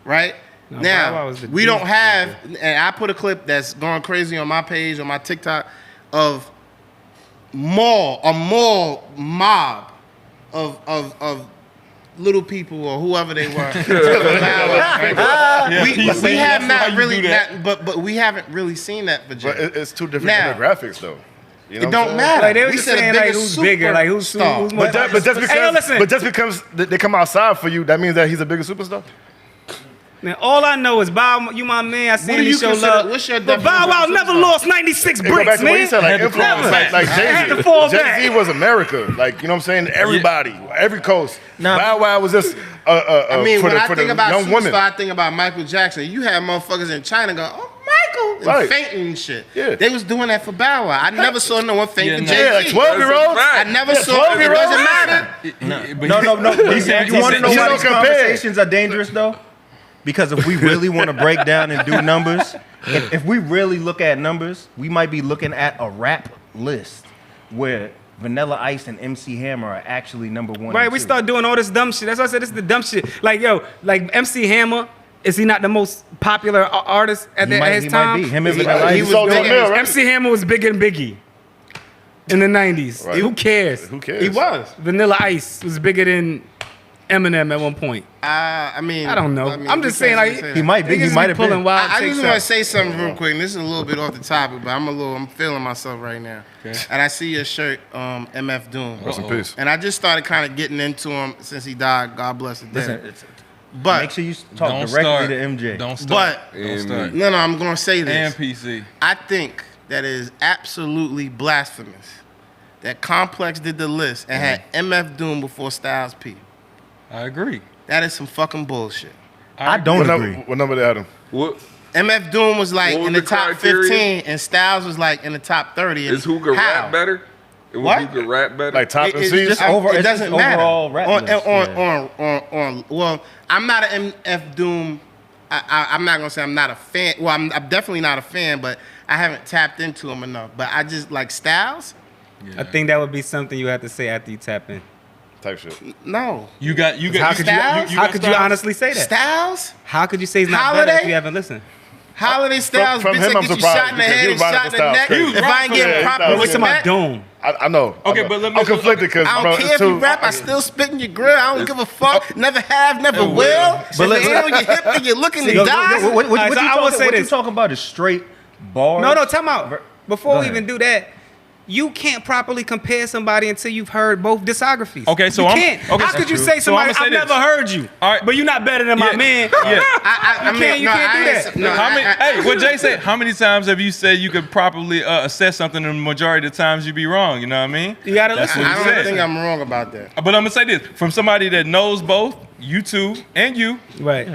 Speaker 1: right? No, now, we don't have, and I put a clip that's going crazy on my page, on my TikTok, of a mall mob of little people or whoever they were. We have not really, but we haven't really seen that for Jay.
Speaker 6: But it's two different demographics, though.
Speaker 1: It don't matter.
Speaker 4: Like they were just saying, like who's bigger, like who's more.
Speaker 6: But just because they come outside for you, that means that he's a bigger superstar.
Speaker 4: Man, all I know is Bow, you my man. I seen
Speaker 1: do
Speaker 4: you
Speaker 1: you
Speaker 4: show
Speaker 1: consider-
Speaker 4: love.
Speaker 1: what's your
Speaker 4: But Bow
Speaker 1: definition
Speaker 4: Wow
Speaker 1: of
Speaker 4: never
Speaker 1: superstar?
Speaker 4: lost 96
Speaker 6: It go
Speaker 4: bricks,
Speaker 6: back to what he
Speaker 4: man.
Speaker 6: said, like
Speaker 2: Had to
Speaker 6: influence,
Speaker 2: fall back.
Speaker 6: like
Speaker 4: Had to
Speaker 6: Jay-Z.
Speaker 4: fall
Speaker 6: Jay-Z
Speaker 4: back.
Speaker 6: was America. Like, you know what I'm saying? Everybody, every coast.
Speaker 3: Nah,
Speaker 6: Bow Wow was just
Speaker 1: I mean,
Speaker 6: for
Speaker 1: when I
Speaker 6: the
Speaker 1: think about
Speaker 6: young
Speaker 1: superstar,
Speaker 6: women.
Speaker 1: I think about Michael Jackson. You had motherfuckers in China go, oh, Michael, and
Speaker 6: Right.
Speaker 1: fainting and shit.
Speaker 6: Yeah.
Speaker 1: They was doing that for Bow Wow. I never saw no one faint
Speaker 2: Yeah,
Speaker 1: for
Speaker 2: no.
Speaker 1: Jay-Z.
Speaker 6: Yeah, like 12-year-olds.
Speaker 1: I never
Speaker 6: Yeah,
Speaker 1: saw it. It
Speaker 6: 12-year-olds.
Speaker 1: doesn't matter.
Speaker 3: No.
Speaker 2: He said,
Speaker 3: You want to know
Speaker 6: you
Speaker 3: why
Speaker 6: don't
Speaker 3: these
Speaker 6: compare.
Speaker 3: conversations are dangerous, though? Because if we really want to break down and do numbers, if we really look at numbers, we might be looking at a rap list where Vanilla Ice and MC Hammer are actually number 1.
Speaker 4: Right,
Speaker 3: and
Speaker 4: we
Speaker 3: 2.
Speaker 4: start doing all this dumb shit. That's why I said this is the dumb shit. Like, yo, like MC Hammer, is he not the most popular artist at his
Speaker 3: He
Speaker 4: time?
Speaker 3: might be. Him and
Speaker 1: He-
Speaker 3: Vanilla
Speaker 1: he
Speaker 3: Ice.
Speaker 1: was
Speaker 6: sold
Speaker 1: big
Speaker 6: to a mill, right?
Speaker 4: MC Hammer was bigger than Biggie in the 90s.
Speaker 6: Right.
Speaker 4: Who cares?
Speaker 6: Who cares?
Speaker 1: He was.
Speaker 4: Vanilla Ice was bigger than Eminem at one point.
Speaker 1: I mean,
Speaker 4: I don't know.
Speaker 1: I mean,
Speaker 4: I'm just
Speaker 1: depends
Speaker 4: saying,
Speaker 1: how
Speaker 4: like,
Speaker 1: you say
Speaker 3: He
Speaker 1: that.
Speaker 3: might be. He
Speaker 4: Niggas
Speaker 3: might
Speaker 4: be
Speaker 3: have
Speaker 4: pulling
Speaker 3: been.
Speaker 4: wild
Speaker 1: I
Speaker 4: takes
Speaker 1: just want to
Speaker 4: out.
Speaker 1: say something real quick. And this is a little bit off the topic, but I'm feeling myself right now. And I see your shirt, MF Doom.
Speaker 6: Rest in peace.
Speaker 1: And I just started kind of getting into him since he died. God bless the
Speaker 3: Listen,
Speaker 1: dead.
Speaker 3: make
Speaker 1: But
Speaker 3: sure you talk
Speaker 2: Don't
Speaker 3: directly
Speaker 2: start.
Speaker 3: to MJ.
Speaker 2: Don't start.
Speaker 1: but
Speaker 2: Don't start.
Speaker 1: no, I'm gonna say this.
Speaker 2: And PC.
Speaker 1: I think that it is absolutely blasphemous that Complex did the list and had MF Doom before Styles P.
Speaker 2: I agree.
Speaker 1: That is some fucking bullshit.
Speaker 3: I don't
Speaker 6: What
Speaker 3: agree.
Speaker 6: number they had him?
Speaker 5: What
Speaker 1: MF Doom was like
Speaker 5: What was
Speaker 1: in the
Speaker 5: the
Speaker 1: top
Speaker 5: criteria?
Speaker 1: 15, and Styles was like in the top 30. And
Speaker 5: is who could
Speaker 1: how?
Speaker 5: rap better? It was
Speaker 1: What?
Speaker 5: who could rap better?
Speaker 6: Like top
Speaker 1: It's
Speaker 6: MCs?
Speaker 3: just over-
Speaker 1: it
Speaker 3: it's
Speaker 1: doesn't
Speaker 3: just
Speaker 1: matter.
Speaker 3: overall rap list,
Speaker 1: Well, I'm not an MF Doom. I'm not gonna say I'm not a fan. Well, I'm definitely not a fan, but I haven't tapped into him enough. But I just like Styles.
Speaker 4: I think that would be something you have to say after you tap in.
Speaker 6: Type shit.
Speaker 1: No,
Speaker 2: You got.
Speaker 4: How could you?
Speaker 1: Styles?
Speaker 4: How could you honestly say that?
Speaker 1: Styles.
Speaker 4: How could you say he's not better if
Speaker 1: Holiday?
Speaker 4: you haven't listened?
Speaker 1: Holiday Styles,
Speaker 6: from
Speaker 1: bitch,
Speaker 6: him,
Speaker 1: that
Speaker 6: I'm
Speaker 1: get you
Speaker 6: surprised
Speaker 1: shot in the
Speaker 6: because
Speaker 1: head
Speaker 6: he
Speaker 1: and
Speaker 6: was riding
Speaker 1: shot
Speaker 6: for
Speaker 1: in the
Speaker 6: Styles
Speaker 1: neck.
Speaker 6: crazy.
Speaker 1: If I ain't getting
Speaker 6: Yeah,
Speaker 1: proper
Speaker 6: Styles
Speaker 4: What's about
Speaker 1: respect,
Speaker 4: Dome?
Speaker 6: I know.
Speaker 2: Okay,
Speaker 6: I know.
Speaker 2: but let me-
Speaker 6: I'm conflicted because
Speaker 1: I don't
Speaker 6: bro,
Speaker 1: care
Speaker 6: it's
Speaker 1: if you
Speaker 6: too.
Speaker 1: rap. I still spit in your grill. I don't give a fuck. Never have, never will.
Speaker 3: But
Speaker 1: But
Speaker 3: let's-
Speaker 1: if they on your hip and you're looking to
Speaker 3: Yo,
Speaker 1: die.
Speaker 3: what
Speaker 4: Alright, so I will say
Speaker 3: what you
Speaker 4: this.
Speaker 3: talking about is straight bars.
Speaker 4: No, time out. Before
Speaker 3: Go
Speaker 4: we
Speaker 3: ahead.
Speaker 4: even do that, you can't properly compare somebody until you've heard both discographies.
Speaker 2: Okay, so
Speaker 4: you
Speaker 2: I'm-
Speaker 4: can't.
Speaker 2: okay,
Speaker 4: How
Speaker 2: so
Speaker 4: could you
Speaker 2: true.
Speaker 4: say
Speaker 2: So I'ma
Speaker 4: somebody?
Speaker 2: say
Speaker 4: I've
Speaker 2: this.
Speaker 4: never heard you.
Speaker 2: All right.
Speaker 4: But you're not better than my
Speaker 2: Yeah.
Speaker 4: man.
Speaker 2: Yeah.
Speaker 1: I mean,
Speaker 4: you can't do that.
Speaker 1: No,
Speaker 2: How many? Hey, what Jay said. How many times have you said you could properly assess something, and the majority of the times you be wrong? You know what I mean?
Speaker 4: You gotta
Speaker 2: That's
Speaker 4: listen.
Speaker 2: what
Speaker 1: I
Speaker 2: he
Speaker 1: don't
Speaker 2: said.
Speaker 1: think I'm wrong about that.
Speaker 2: But I'm gonna say this from somebody that knows both you two and you.
Speaker 4: Right.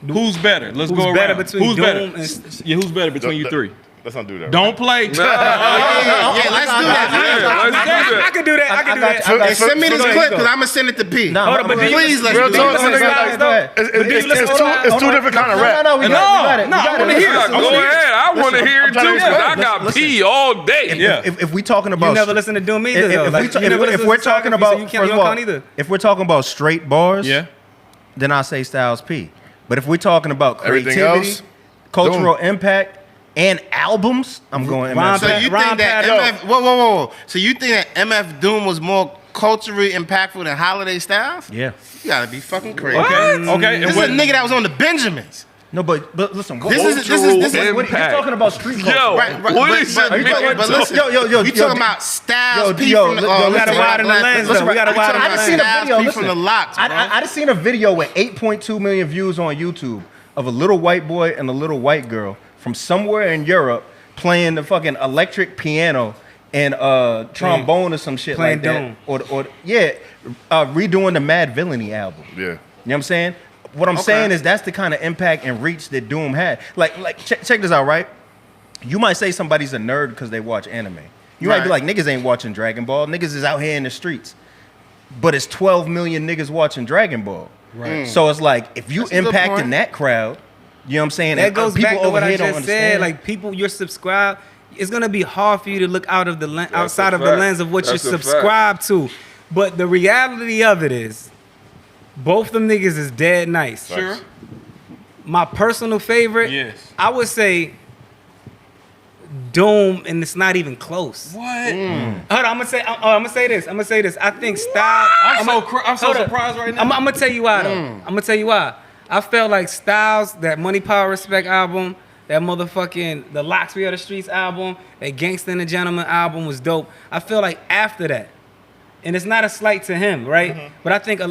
Speaker 2: Who's better? Let's
Speaker 4: Who's
Speaker 2: go around.
Speaker 4: better between
Speaker 2: Who's
Speaker 4: Doom
Speaker 2: better?
Speaker 4: and-
Speaker 2: Yeah, who's better between you three?
Speaker 6: Let's not do that.
Speaker 2: Don't play.
Speaker 1: Yeah, let's do that.
Speaker 4: I could do that. I could do that.
Speaker 1: Hey, send me this
Speaker 6: Go ahead,
Speaker 1: clip
Speaker 6: go.
Speaker 1: because I'm gonna send it to P.
Speaker 3: Nah,
Speaker 4: Hold on, but do you
Speaker 1: Please, let's
Speaker 6: Real
Speaker 1: do
Speaker 6: talk,
Speaker 1: this.
Speaker 4: listen to
Speaker 6: nigga,
Speaker 4: Styles,
Speaker 6: like,
Speaker 4: though?
Speaker 6: it's too different kind of rap.
Speaker 3: No, we got it.
Speaker 2: No, I wanna hear it.
Speaker 5: Go ahead. I want to hear it too.
Speaker 6: trying to
Speaker 5: 'Cause I
Speaker 6: listen.
Speaker 5: got
Speaker 3: Listen.
Speaker 5: pee all day.
Speaker 2: Yeah.
Speaker 3: If we talking about
Speaker 4: You never listen to Doom either, though. Like, you never
Speaker 3: if
Speaker 4: listen
Speaker 3: we're
Speaker 4: to
Speaker 3: talking
Speaker 4: discography,
Speaker 3: about
Speaker 4: so you can't-
Speaker 3: first
Speaker 4: you
Speaker 3: of
Speaker 4: don't
Speaker 3: all,
Speaker 4: count either.
Speaker 3: if we're talking about straight bars,
Speaker 2: Yeah.
Speaker 3: then I say Styles P. But if we're talking about
Speaker 6: Everything
Speaker 3: creativity,
Speaker 6: else,
Speaker 3: cultural impact, and albums, I'm going
Speaker 4: Rhyme
Speaker 3: MF.
Speaker 1: So you
Speaker 4: Rhyme
Speaker 1: think that
Speaker 4: pattern.
Speaker 1: MF? Whoa. So you think that MF Doom was more culturally impactful than Holiday Styles?
Speaker 3: Yeah.
Speaker 1: You gotta be fucking crazy.
Speaker 2: Okay. Okay.
Speaker 1: This is a nigga that was on the Benjamins.
Speaker 3: No, but listen, what,
Speaker 1: This is
Speaker 6: Cultural
Speaker 3: you're talking about street culture.
Speaker 5: Yo,
Speaker 1: Right,
Speaker 5: what is your
Speaker 1: but listen,
Speaker 3: Yo,
Speaker 1: we talking about Styles P
Speaker 3: yo,
Speaker 1: from the.
Speaker 3: yo,
Speaker 1: Oh,
Speaker 3: we
Speaker 1: listen,
Speaker 3: gotta
Speaker 4: widen the
Speaker 1: listen,
Speaker 4: lens,
Speaker 1: listen,
Speaker 4: though. We gotta
Speaker 1: we
Speaker 4: widen
Speaker 1: talking
Speaker 4: the
Speaker 1: about
Speaker 4: lens.
Speaker 3: I seen a
Speaker 1: Styles
Speaker 3: video.
Speaker 1: P
Speaker 3: Listen,
Speaker 1: from the locks, bro.
Speaker 3: I just seen a video with 8.2 million views on YouTube of a little white boy and a little white girl from somewhere in Europe playing the fucking electric piano and trombone or some shit
Speaker 4: playing
Speaker 3: like that. Or redoing the Mad Villainy album.
Speaker 6: Yeah.
Speaker 3: You know what I'm saying? What I'm saying is that's the kind of impact and reach that Doom had. Like check this out, right? You might say somebody's a nerd because they watch anime. You might be like,
Speaker 1: Right.
Speaker 3: niggas ain't watching Dragon Ball. Niggas is out here in the streets. But it's 12 million niggas watching Dragon Ball. Right. So it's like, if you
Speaker 1: That's a good
Speaker 3: impacting
Speaker 1: point.
Speaker 3: that crowd, you know what I'm saying?
Speaker 4: That
Speaker 3: And,
Speaker 4: goes
Speaker 3: people
Speaker 4: back to what
Speaker 3: over
Speaker 4: I
Speaker 3: here don't
Speaker 4: just said.
Speaker 3: understand.
Speaker 4: Like, people, you're subscribed. It's gonna be hard for you to look out of the outside
Speaker 5: a
Speaker 4: of the
Speaker 5: fact.
Speaker 4: lens of what
Speaker 5: That's
Speaker 4: you're
Speaker 5: a fact.
Speaker 4: subscribed to. But the reality of it is, both them niggas is dead nice.
Speaker 2: Sure.
Speaker 4: My personal favorite,
Speaker 2: Yes.
Speaker 4: I would say Doom, and it's not even close.
Speaker 2: What?
Speaker 4: Hold on, I'm gonna say this. I think Styles.
Speaker 2: I'm so
Speaker 4: Hold on.
Speaker 2: surprised right now.
Speaker 4: I'm gonna tell you why though. I'm gonna tell you why. I felt like Styles, that Money, Power, Respect album, that motherfucking the Locks We Are the Streets album, that Gangsta and the Gentleman album was dope. I feel like after that, and it's not a slight to him, right? But I think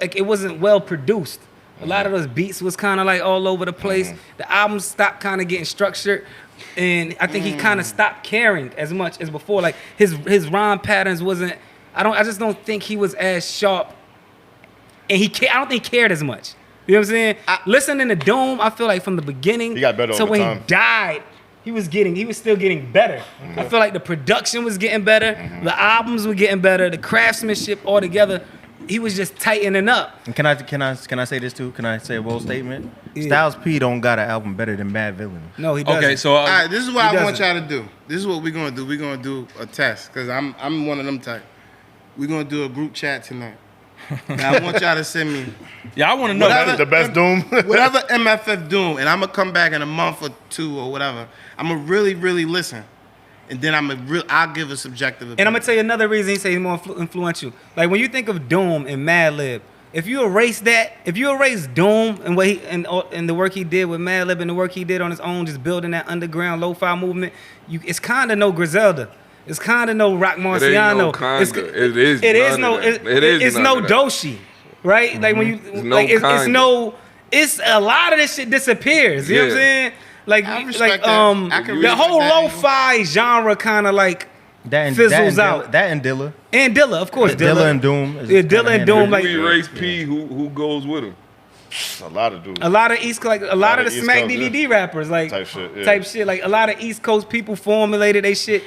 Speaker 4: like it wasn't well produced. A lot of those beats was kind of like all over the place. The album stopped kind of getting structured. And I think he kind of stopped caring as much as before. Like his rhyme patterns wasn't. I just don't think he was as sharp. And I don't think he cared as much. You know what I'm saying? Listening to Doom, I feel like from the beginning
Speaker 6: he got better
Speaker 4: to
Speaker 6: over
Speaker 4: when
Speaker 6: time.
Speaker 4: he died, he was still getting better. I feel like the production was getting better, the albums were getting better, the craftsmanship altogether. He was just tightening up.
Speaker 3: And can I say this too? Can I say a bold statement?
Speaker 4: Yeah.
Speaker 3: Styles P don't got an album better than Mad Villainy.
Speaker 4: No, he doesn't.
Speaker 2: Okay, so
Speaker 1: All right, this is what
Speaker 4: He
Speaker 1: I want
Speaker 4: doesn't.
Speaker 1: y'all to do. This is what we're gonna do. We're gonna do a test because I'm one of them type. We're gonna do a group chat tonight. Now I want y'all to send me
Speaker 2: yeah, I want to know.
Speaker 1: Whatever.
Speaker 6: The best Doom.
Speaker 1: whatever MFF Doom, and I'm gonna come back in a month or two or whatever. I'm gonna really, really listen, and then I'll give a subjective opinion.
Speaker 4: And I'm gonna tell you another reason he say he's more influential. Like when you think of Doom and Madlib, if you erase Doom and what he and the work he did with Madlib and the work he did on his own, just building that underground lo-fi movement, it's kind of no Griselda. It's kind of no Rock Marciano. It's no Doshi, right? Like when you it's a lot of this shit disappears. You know what I'm saying? Like
Speaker 1: I respect that. I can
Speaker 4: the
Speaker 1: respect
Speaker 4: whole
Speaker 1: that.
Speaker 4: lo-fi genre kind of like
Speaker 3: That
Speaker 4: fizzles
Speaker 3: and
Speaker 4: out.
Speaker 3: That and Dilla.
Speaker 4: And Dilla, of course.
Speaker 3: Dilla and Doom. is
Speaker 4: Yeah,
Speaker 3: kinda
Speaker 4: Dilla and
Speaker 3: hand
Speaker 4: Doom,
Speaker 3: in
Speaker 4: like
Speaker 3: hand.
Speaker 5: We erase P. Who goes with him?
Speaker 6: A lot of dudes.
Speaker 4: a lot of East, like a lot of the
Speaker 6: East
Speaker 4: Smack
Speaker 6: Coast,
Speaker 4: DVD rappers, like
Speaker 6: Type shit, yeah.
Speaker 4: type shit. Like a lot of East Coast people formulated they shit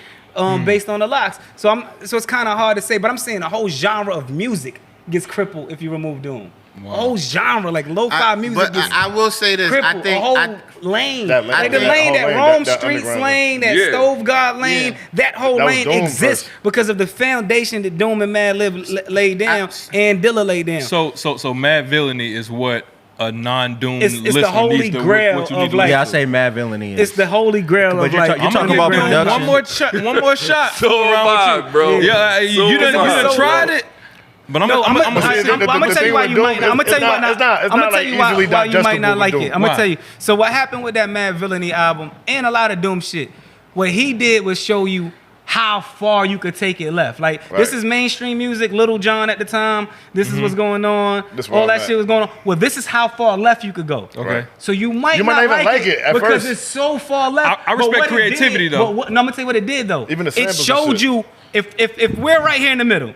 Speaker 4: based on the locks. So it's kind of hard to say, but I'm saying the whole genre of music gets crippled if you remove Doom. A whole genre, like lo-fi music,
Speaker 1: But
Speaker 4: gets
Speaker 1: I will say this.
Speaker 4: crippled.
Speaker 1: I think
Speaker 4: a whole lane,
Speaker 6: That lane,
Speaker 4: like the
Speaker 6: that
Speaker 4: lane,
Speaker 6: whole
Speaker 4: that
Speaker 6: lane,
Speaker 4: Rome
Speaker 6: that
Speaker 4: Streets
Speaker 6: underground
Speaker 4: lane, that
Speaker 5: Yeah.
Speaker 4: Stove God lane,
Speaker 1: Yeah.
Speaker 4: that whole
Speaker 6: That was
Speaker 4: lane
Speaker 6: Doom
Speaker 4: exists
Speaker 6: first.
Speaker 4: because of the foundation that Doom and Madlib laid down and Dilla laid down.
Speaker 2: So Mad Villainy is what a non-Doom
Speaker 4: It's the
Speaker 2: listener
Speaker 4: holy
Speaker 2: needs to,
Speaker 4: grail
Speaker 2: what you
Speaker 4: of,
Speaker 2: need to
Speaker 4: like-
Speaker 3: Yeah, I
Speaker 2: listen
Speaker 3: say Mad Villainy.
Speaker 4: It's the holy grail
Speaker 3: But
Speaker 4: of
Speaker 3: you're
Speaker 4: like.
Speaker 3: talking about
Speaker 2: to.
Speaker 3: production.
Speaker 2: One more shot.
Speaker 5: So
Speaker 2: around with
Speaker 5: vibe,
Speaker 2: you.
Speaker 5: bro.
Speaker 2: Yeah,
Speaker 5: So
Speaker 2: you done
Speaker 5: vibe,
Speaker 2: tried
Speaker 5: bro.
Speaker 2: it. But I'm
Speaker 4: No, I'm
Speaker 2: gonna
Speaker 4: gonna tell you why you might not. I'm gonna tell you why not. I'm gonna tell you why you might not like it. I'm gonna tell you. So what happened with that Mad Villainy album and a lot of Doom shit? What he did was show you how far you could take it left. Like this
Speaker 6: Right.
Speaker 4: is mainstream music. Little John at the time. This is what's going on.
Speaker 6: This where
Speaker 4: All
Speaker 6: I'm
Speaker 4: that
Speaker 6: at.
Speaker 4: shit was going on. Well, this is how far left you could go.
Speaker 2: Okay.
Speaker 4: So you might
Speaker 6: You
Speaker 4: not
Speaker 6: might not even like it at
Speaker 4: because
Speaker 6: first.
Speaker 4: it's so far left.
Speaker 2: I
Speaker 4: But
Speaker 2: respect
Speaker 4: what it
Speaker 2: creativity,
Speaker 4: did-
Speaker 2: though.
Speaker 4: but no, I'm gonna tell you what it did though.
Speaker 6: Even the
Speaker 4: it
Speaker 6: samples and
Speaker 4: showed
Speaker 6: shit.
Speaker 4: you if we're right here in the middle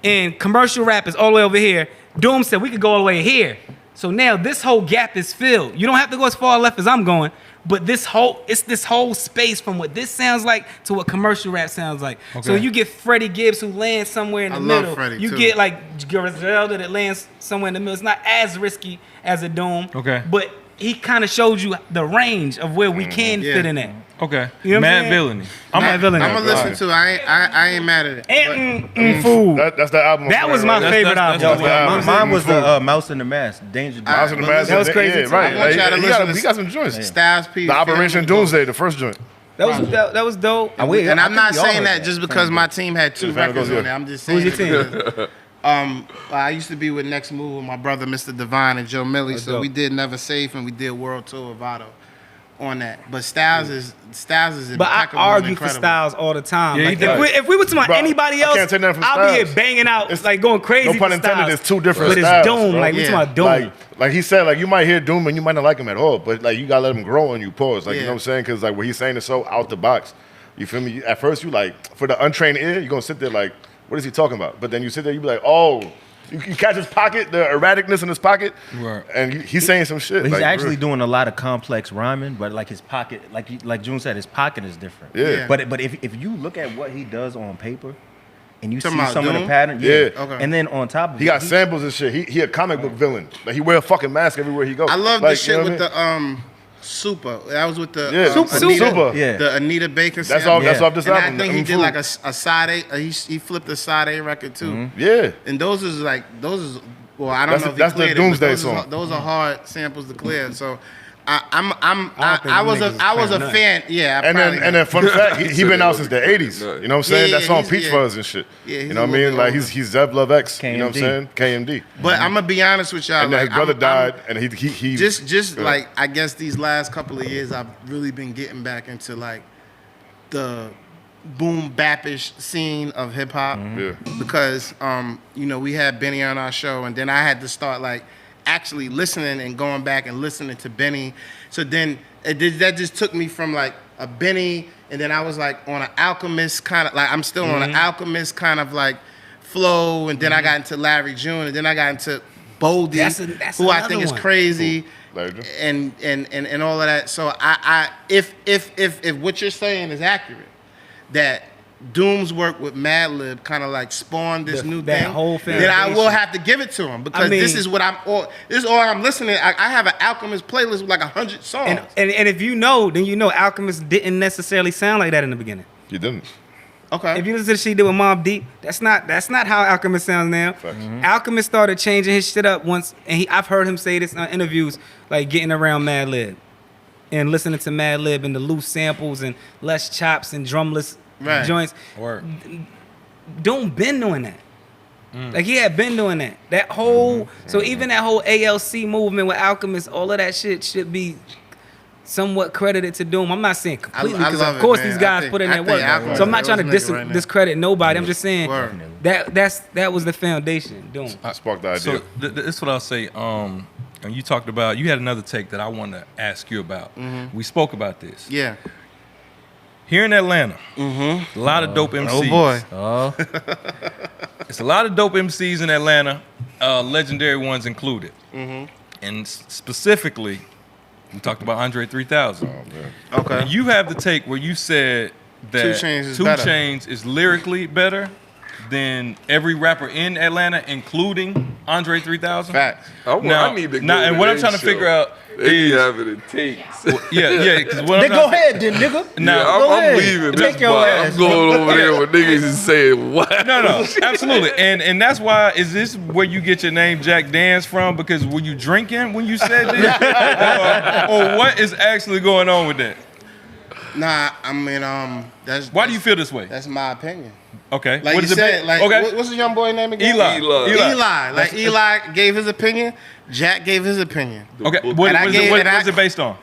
Speaker 4: and commercial rap is all the way over here, Doom said we could go all the way here. So now this whole gap is filled. You don't have to go as far left as I'm going, but this whole space from what this sounds like to what commercial rap sounds like. So
Speaker 2: Okay.
Speaker 4: you get Freddie Gibbs who lands somewhere in the
Speaker 1: I love
Speaker 4: middle.
Speaker 1: Freddie,
Speaker 4: You
Speaker 1: too.
Speaker 4: get like Griselda that lands somewhere in the middle. It's not as risky as a Doom.
Speaker 2: Okay.
Speaker 4: But he kind of showed you the range of where we can
Speaker 1: Yeah.
Speaker 4: fit in at.
Speaker 2: Okay.
Speaker 4: You know what I'm
Speaker 2: Mad
Speaker 4: saying?
Speaker 2: Villainy.
Speaker 4: Mad Villainy.
Speaker 1: I'm gonna listen to it. I ain't mad at it.
Speaker 4: And food.
Speaker 6: That's the album.
Speaker 4: That was my
Speaker 2: That's-
Speaker 4: favorite
Speaker 2: that's-
Speaker 4: album.
Speaker 2: that's-
Speaker 3: Mine was the Mouse in the Mask. Danger.
Speaker 6: Mouse in the Mask.
Speaker 4: That was crazy
Speaker 6: Yeah,
Speaker 4: too.
Speaker 6: right.
Speaker 1: I want y'all to
Speaker 6: He
Speaker 1: listen
Speaker 6: got-
Speaker 1: to
Speaker 6: he got some joints.
Speaker 1: Styles P.
Speaker 6: The Operation Doomsday, the first joint.
Speaker 4: That was dope.
Speaker 1: And I'm not
Speaker 3: we all
Speaker 1: saying
Speaker 3: heard
Speaker 1: that just because my team had 2
Speaker 6: Yeah, Family
Speaker 1: records
Speaker 6: Goes,
Speaker 1: on
Speaker 6: yeah.
Speaker 1: it. I'm just saying.
Speaker 4: Who's your team?
Speaker 1: because, I used to be with Next Move with my brother, Mr. Divine and Joe Millie. So
Speaker 4: dope.
Speaker 1: we did Never Safe and we did World Tour of Otto on that. But Styles is impeccable.
Speaker 4: But I
Speaker 1: and
Speaker 4: argue for
Speaker 1: incredible.
Speaker 4: Styles all the time.
Speaker 2: Yeah,
Speaker 4: Like,
Speaker 2: he does.
Speaker 4: if we were talking about
Speaker 6: Bro,
Speaker 4: anybody
Speaker 6: I
Speaker 4: else,
Speaker 6: can't take nothing from
Speaker 4: I'll be here
Speaker 6: Styles.
Speaker 4: banging out,
Speaker 6: It's-
Speaker 4: like going crazy.
Speaker 6: No pun
Speaker 4: for
Speaker 6: intended.
Speaker 4: Styles.
Speaker 6: There's two different
Speaker 4: But it's
Speaker 6: styles,
Speaker 4: Doom.
Speaker 6: bro.
Speaker 4: Like we
Speaker 1: Yeah.
Speaker 4: talking about Doom.
Speaker 6: Like he said, like you might hear Doom and you might not like him at all, but like you gotta let him grow on you. Pause. Like you
Speaker 1: Yeah.
Speaker 6: know what I'm saying? Because like what he's saying is so out the box. You feel me? At first you like for the untrained ear, you're gonna sit there like, what is he talking about? But then you sit there, you be like, oh. You catch his pocket, the erraticness in his pocket,
Speaker 2: Right.
Speaker 6: and he's saying some shit.
Speaker 3: But he's
Speaker 6: like,
Speaker 3: actually
Speaker 6: real.
Speaker 3: doing a lot of complex rhyming, but like his pocket, like June said, his pocket is different.
Speaker 6: Yeah.
Speaker 3: But if you look at what he does on paper, and you see
Speaker 1: Talking about
Speaker 3: some of the
Speaker 1: Doom?
Speaker 3: patterns,
Speaker 6: Yeah.
Speaker 1: Okay.
Speaker 3: And then on top of
Speaker 6: He
Speaker 3: it,
Speaker 6: got samples and shit. He a comic book villain. Like he wear a fucking mask everywhere he goes.
Speaker 1: I love
Speaker 6: like,
Speaker 1: this
Speaker 6: you
Speaker 1: shit
Speaker 6: know
Speaker 1: with
Speaker 6: what I mean?
Speaker 1: the Super. That was with the
Speaker 6: Yeah,
Speaker 1: Anita,
Speaker 3: Yeah.
Speaker 1: the Anita Baker.
Speaker 6: That's
Speaker 1: sample.
Speaker 6: all. That's
Speaker 3: Yeah.
Speaker 6: off this
Speaker 1: And
Speaker 6: album.
Speaker 1: I think he
Speaker 6: I'm
Speaker 1: did
Speaker 6: fooled.
Speaker 1: like a side A. He flipped a side A record too.
Speaker 6: Yeah.
Speaker 1: And those is well, I don't
Speaker 6: That's
Speaker 1: know
Speaker 6: the-
Speaker 1: if
Speaker 6: that's
Speaker 1: he
Speaker 6: the
Speaker 1: cleared it, but
Speaker 6: Doomsday
Speaker 1: those
Speaker 6: song.
Speaker 1: Is, those are hard samples to clear. So
Speaker 4: think
Speaker 1: I was
Speaker 4: them niggas
Speaker 1: I was a
Speaker 4: is
Speaker 1: fan. Yeah, I
Speaker 6: And
Speaker 1: probably
Speaker 6: then fun fact, he been out since the
Speaker 5: Yeah.
Speaker 6: 80s. You know what I'm saying?
Speaker 1: Yeah,
Speaker 6: That's on
Speaker 1: he's-
Speaker 6: Peach
Speaker 1: yeah.
Speaker 6: Fuzz and shit.
Speaker 1: Yeah, he's
Speaker 6: you know
Speaker 1: a
Speaker 6: what I
Speaker 1: little
Speaker 6: mean? Like
Speaker 1: bit
Speaker 6: he's Zev Love X. You know what I'm
Speaker 3: KMD.
Speaker 6: saying? KMD.
Speaker 1: But I'm gonna be honest with y'all.
Speaker 6: And then
Speaker 1: Like,
Speaker 6: his brother
Speaker 1: I'm-
Speaker 6: died, and he
Speaker 1: just
Speaker 6: Yeah.
Speaker 1: like I guess these last couple of years, I've really been getting back into like the boom bapish scene of hip hop.
Speaker 6: Yeah.
Speaker 1: Because we had Benny on our show, and then I had to start like actually listening and going back and listening to Benny. So then that just took me from like a Benny, and then I was like on an Alchemist kind of, like I'm still on an Alchemist kind of like flow, and then I got into Larry June, and then I got into Boldy, who I think is crazy, and all of that. So if what you're saying is accurate, that Doom's work with Madlib kind of like spawned this new thing,
Speaker 4: whole
Speaker 1: then I will have to give it to him, because this is what this is all I'm listening. I have an Alchemist playlist with like 100 songs.
Speaker 4: And if you know, then you know Alchemist didn't necessarily sound like that in the beginning.
Speaker 6: You didn't.
Speaker 1: Okay.
Speaker 4: If you listen to the shit he did with Mobb Deep, that's not how Alchemist sounds now. Alchemist started changing his shit up once, and I've heard him say this in interviews, like getting around Madlib and listening to Madlib and the loose samples and less chops and drumless joints. Doom been doing that. Like he had been doing that. That whole so even that whole ALC movement with Alchemist, all of that shit should be somewhat credited to Doom. I'm not saying completely, because of course these guys put in that work. So I'm not trying to discredit nobody. I'm just saying that was the foundation. Doom.
Speaker 6: I sparked the idea.
Speaker 2: So this is what I'll say. And you talked about, you had another take that I want to ask you about. We spoke about this.
Speaker 1: Yeah.
Speaker 2: Here in Atlanta, a lot of dope MCs.
Speaker 1: Oh boy.
Speaker 2: It's a lot of dope MCs in Atlanta, legendary ones included. And specifically, we talked about Andre 3000.
Speaker 1: Okay.
Speaker 2: And you have the take where you said that
Speaker 1: 2 Chainz
Speaker 2: Two Chainz is lyrically better than every rapper in Atlanta, including Andre 3000.
Speaker 1: Facts.
Speaker 5: I need to go
Speaker 2: and what I'm trying to figure out
Speaker 5: They
Speaker 2: is
Speaker 5: have it takes.
Speaker 2: yeah. Because what
Speaker 3: Then go ahead, then, nigga.
Speaker 2: Now,
Speaker 5: I'm leaving this spot. I'm going over there where niggas is saying what?
Speaker 2: No, absolutely, and that's why. Is this where you get your name Jack Danz from? Because were you drinking when you said this, or what is actually going on with that?
Speaker 1: Nah, I mean, that's.
Speaker 2: Why do you feel this way?
Speaker 1: That's my opinion.
Speaker 2: Okay.
Speaker 1: Like
Speaker 2: what
Speaker 1: you
Speaker 2: is
Speaker 1: said,
Speaker 2: it?
Speaker 1: like
Speaker 2: Okay.
Speaker 1: what's the young boy name again?
Speaker 2: Eli.
Speaker 1: Like Eli gave his opinion. Jack gave his opinion.
Speaker 2: Okay. What is it based on?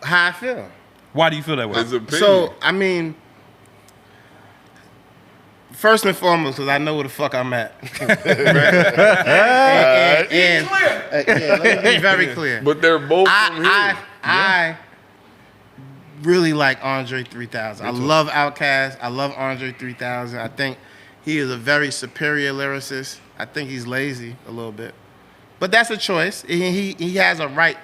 Speaker 1: How I feel.
Speaker 2: Why do you feel that way?
Speaker 5: His opinion.
Speaker 1: So I mean, first and foremost, because I know where the fuck I'm at. Let me be very clear.
Speaker 5: But they're both from here.
Speaker 1: I really like Andre 3000. I love Outkast. I love Andre 3000. I think he is a very superior lyricist. I think he's lazy a little bit, but that's a choice. He has a right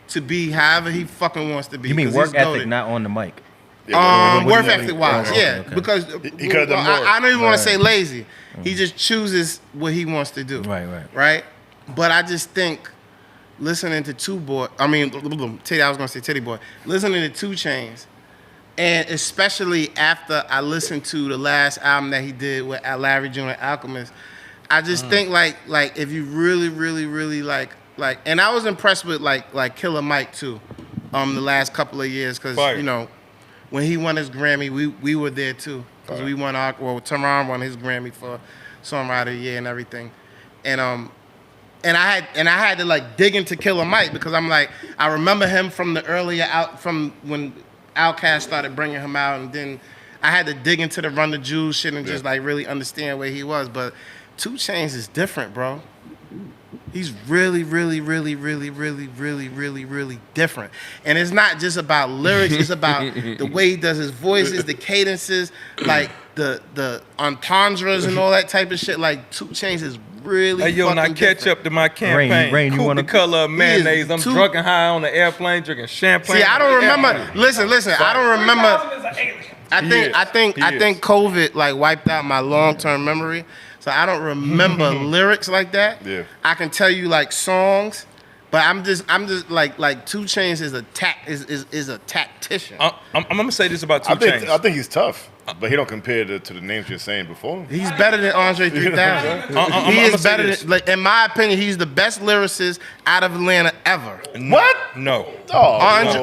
Speaker 1: to be however he fucking wants to be.
Speaker 3: You mean work ethic, not on the mic?
Speaker 1: Work ethic wise,
Speaker 3: okay.
Speaker 1: because
Speaker 6: he could have done more.
Speaker 1: I don't even want to say lazy. He just chooses what he wants to do. Right. But I just think listening to Teddy Boy. Listening to 2 Chainz, and especially after I listened to the last album that he did with Larry June and Alchemist, I just think like if you really like, and I was impressed with like Killer Mike too, the last couple of years, because you know when he won his Grammy, we were there too, because we won Teron won his Grammy for Songwriter of the Year and everything, and I had to like dig into Killer Mike, because I'm like, I remember him from the from when Outkast started bringing him out, and then I had to dig into the Run the Jewels shit and just like really understand where he was. But 2 Chainz is different, bro. He's really different. And it's not just about lyrics, it's about the way he does his voices, the cadences, like the entendres and all that type of shit. Like 2 Chainz is really fucking
Speaker 2: now catch
Speaker 1: different.
Speaker 2: up to my campaign.
Speaker 3: Rain, you want
Speaker 2: the color of mayonnaise. I'm drunk and high on the airplane drinking champagne.
Speaker 1: See, I don't remember. Listen. I don't remember. I think COVID like wiped out my long-term memory, so I don't remember lyrics like that.
Speaker 6: Yeah.
Speaker 1: I can tell you like songs, but I'm just like 2 Chainz is a tactician.
Speaker 2: I'm gonna say this about 2 Chainz.
Speaker 6: I think he's tough, but he don't compare to the names you're saying before.
Speaker 1: He's better than Andre 3000. He is better than, like, in my opinion, he's the best lyricist out of Atlanta ever.
Speaker 6: What?
Speaker 2: No.
Speaker 1: 2 Chainz,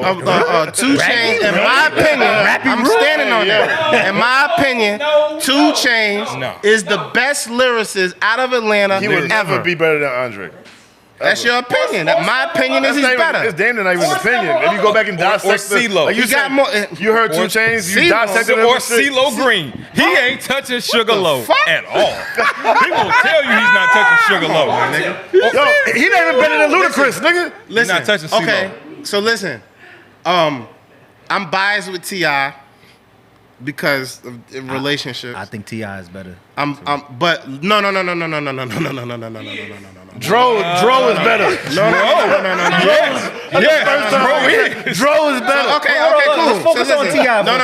Speaker 1: in my opinion, I'm standing on that. In my opinion, 2 Chainz is the best lyricist out of Atlanta
Speaker 6: He would
Speaker 1: ever.
Speaker 6: never be better than Andre.
Speaker 1: That's your opinion. My opinion is he's better.
Speaker 6: It's damn near not even an opinion. If you go back and dissect
Speaker 2: or CeeLo.
Speaker 6: like
Speaker 1: He got more.
Speaker 6: you heard 2 Chainz, you dissected him.
Speaker 2: Or CeeLo Green. He ain't touching Sugarloaf at all. He will tell you he's not touching Sugarloaf, my nigga.
Speaker 6: Yo, he not even better than Ludacris, nigga.
Speaker 1: Listen,
Speaker 2: not touching CeeLo.
Speaker 1: okay, so listen, I'm biased with T.I. because of the relationships.
Speaker 3: I think T.I. is better.
Speaker 1: But no.
Speaker 6: Dro is better.
Speaker 1: No.
Speaker 6: Dro is better.
Speaker 1: Okay, cool.
Speaker 3: Let's focus on T.I.
Speaker 1: No.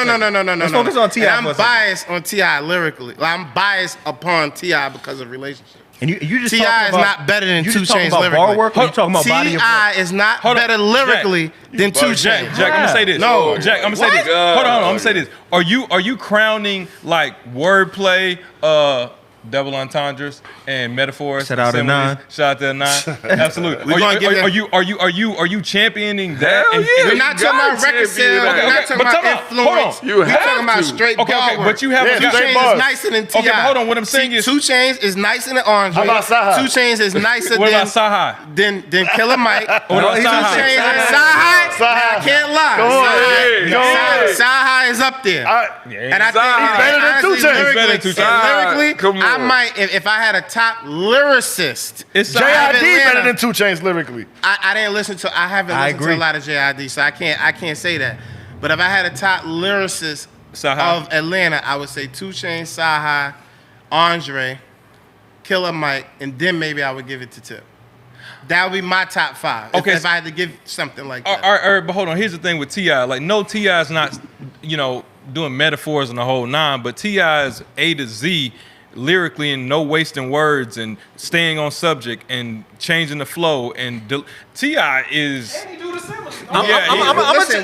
Speaker 3: Let's focus on T.I.
Speaker 1: And I'm biased on T.I. lyrically. I'm biased upon T.I. because of relationships.
Speaker 3: And you just
Speaker 1: T.I. is not better than 2 Chainz
Speaker 3: about
Speaker 1: lyrically.
Speaker 3: bar work, or you talking about body of
Speaker 1: T.I. is not better lyrically than 2 Chainz.
Speaker 2: Jack, I'm gonna say this.
Speaker 1: No.
Speaker 2: Jack, I'm gonna say this. Hold on, I'm gonna say this. Are you crowning like wordplay, double entendres and metaphors?
Speaker 3: Shout out to
Speaker 2: similes?
Speaker 3: 9.
Speaker 2: Shout out to 9. Absolutely. Are you championing that?
Speaker 5: Hell yeah.
Speaker 1: We're not talking about record sales. We're not talking about influence. We're talking about straight bar work.
Speaker 2: But you haven't
Speaker 1: 2
Speaker 2: got
Speaker 1: Chainz is nicer than T.I.
Speaker 2: Okay, but hold on. What I'm saying is
Speaker 1: 2 Chainz is nicer than Orange.
Speaker 6: How about Saha?
Speaker 1: 2 Chainz is nicer
Speaker 2: what about Saha?
Speaker 1: than Killer Mike.
Speaker 2: What about
Speaker 1: 2
Speaker 2: Saha?
Speaker 1: Chainz and Saha. I can't lie.
Speaker 6: Go ahead.
Speaker 1: Saha is up there. And I think
Speaker 5: Saha.
Speaker 6: Better than 2 Chainz.
Speaker 2: Better than 2 Chainz.
Speaker 1: lyrically,
Speaker 5: Come on.
Speaker 1: I might, if I had a top lyricist,
Speaker 2: It's
Speaker 6: J.I.D.
Speaker 1: Atlanta.
Speaker 6: better than 2 Chainz lyrically.
Speaker 1: I didn't listen to. I haven't
Speaker 3: I
Speaker 1: listened to
Speaker 3: agree.
Speaker 1: a lot of JID, so I can't say that. But if I had a top lyricist
Speaker 2: Saha.
Speaker 1: of Atlanta, I would say 2 Chainz, Saha, Andre, Killer Mike, and then maybe I would give it to Tip. That would be my top 5.
Speaker 2: Okay,
Speaker 1: if I had to give something like that.
Speaker 2: All right, but hold on. Here's the thing with T.I. Like, no, T.I. is not, doing metaphors and the whole 9, but T.I. is A to Z lyrically and no wasting words and staying on subject and changing the flow. And T.I. is...
Speaker 1: Listen,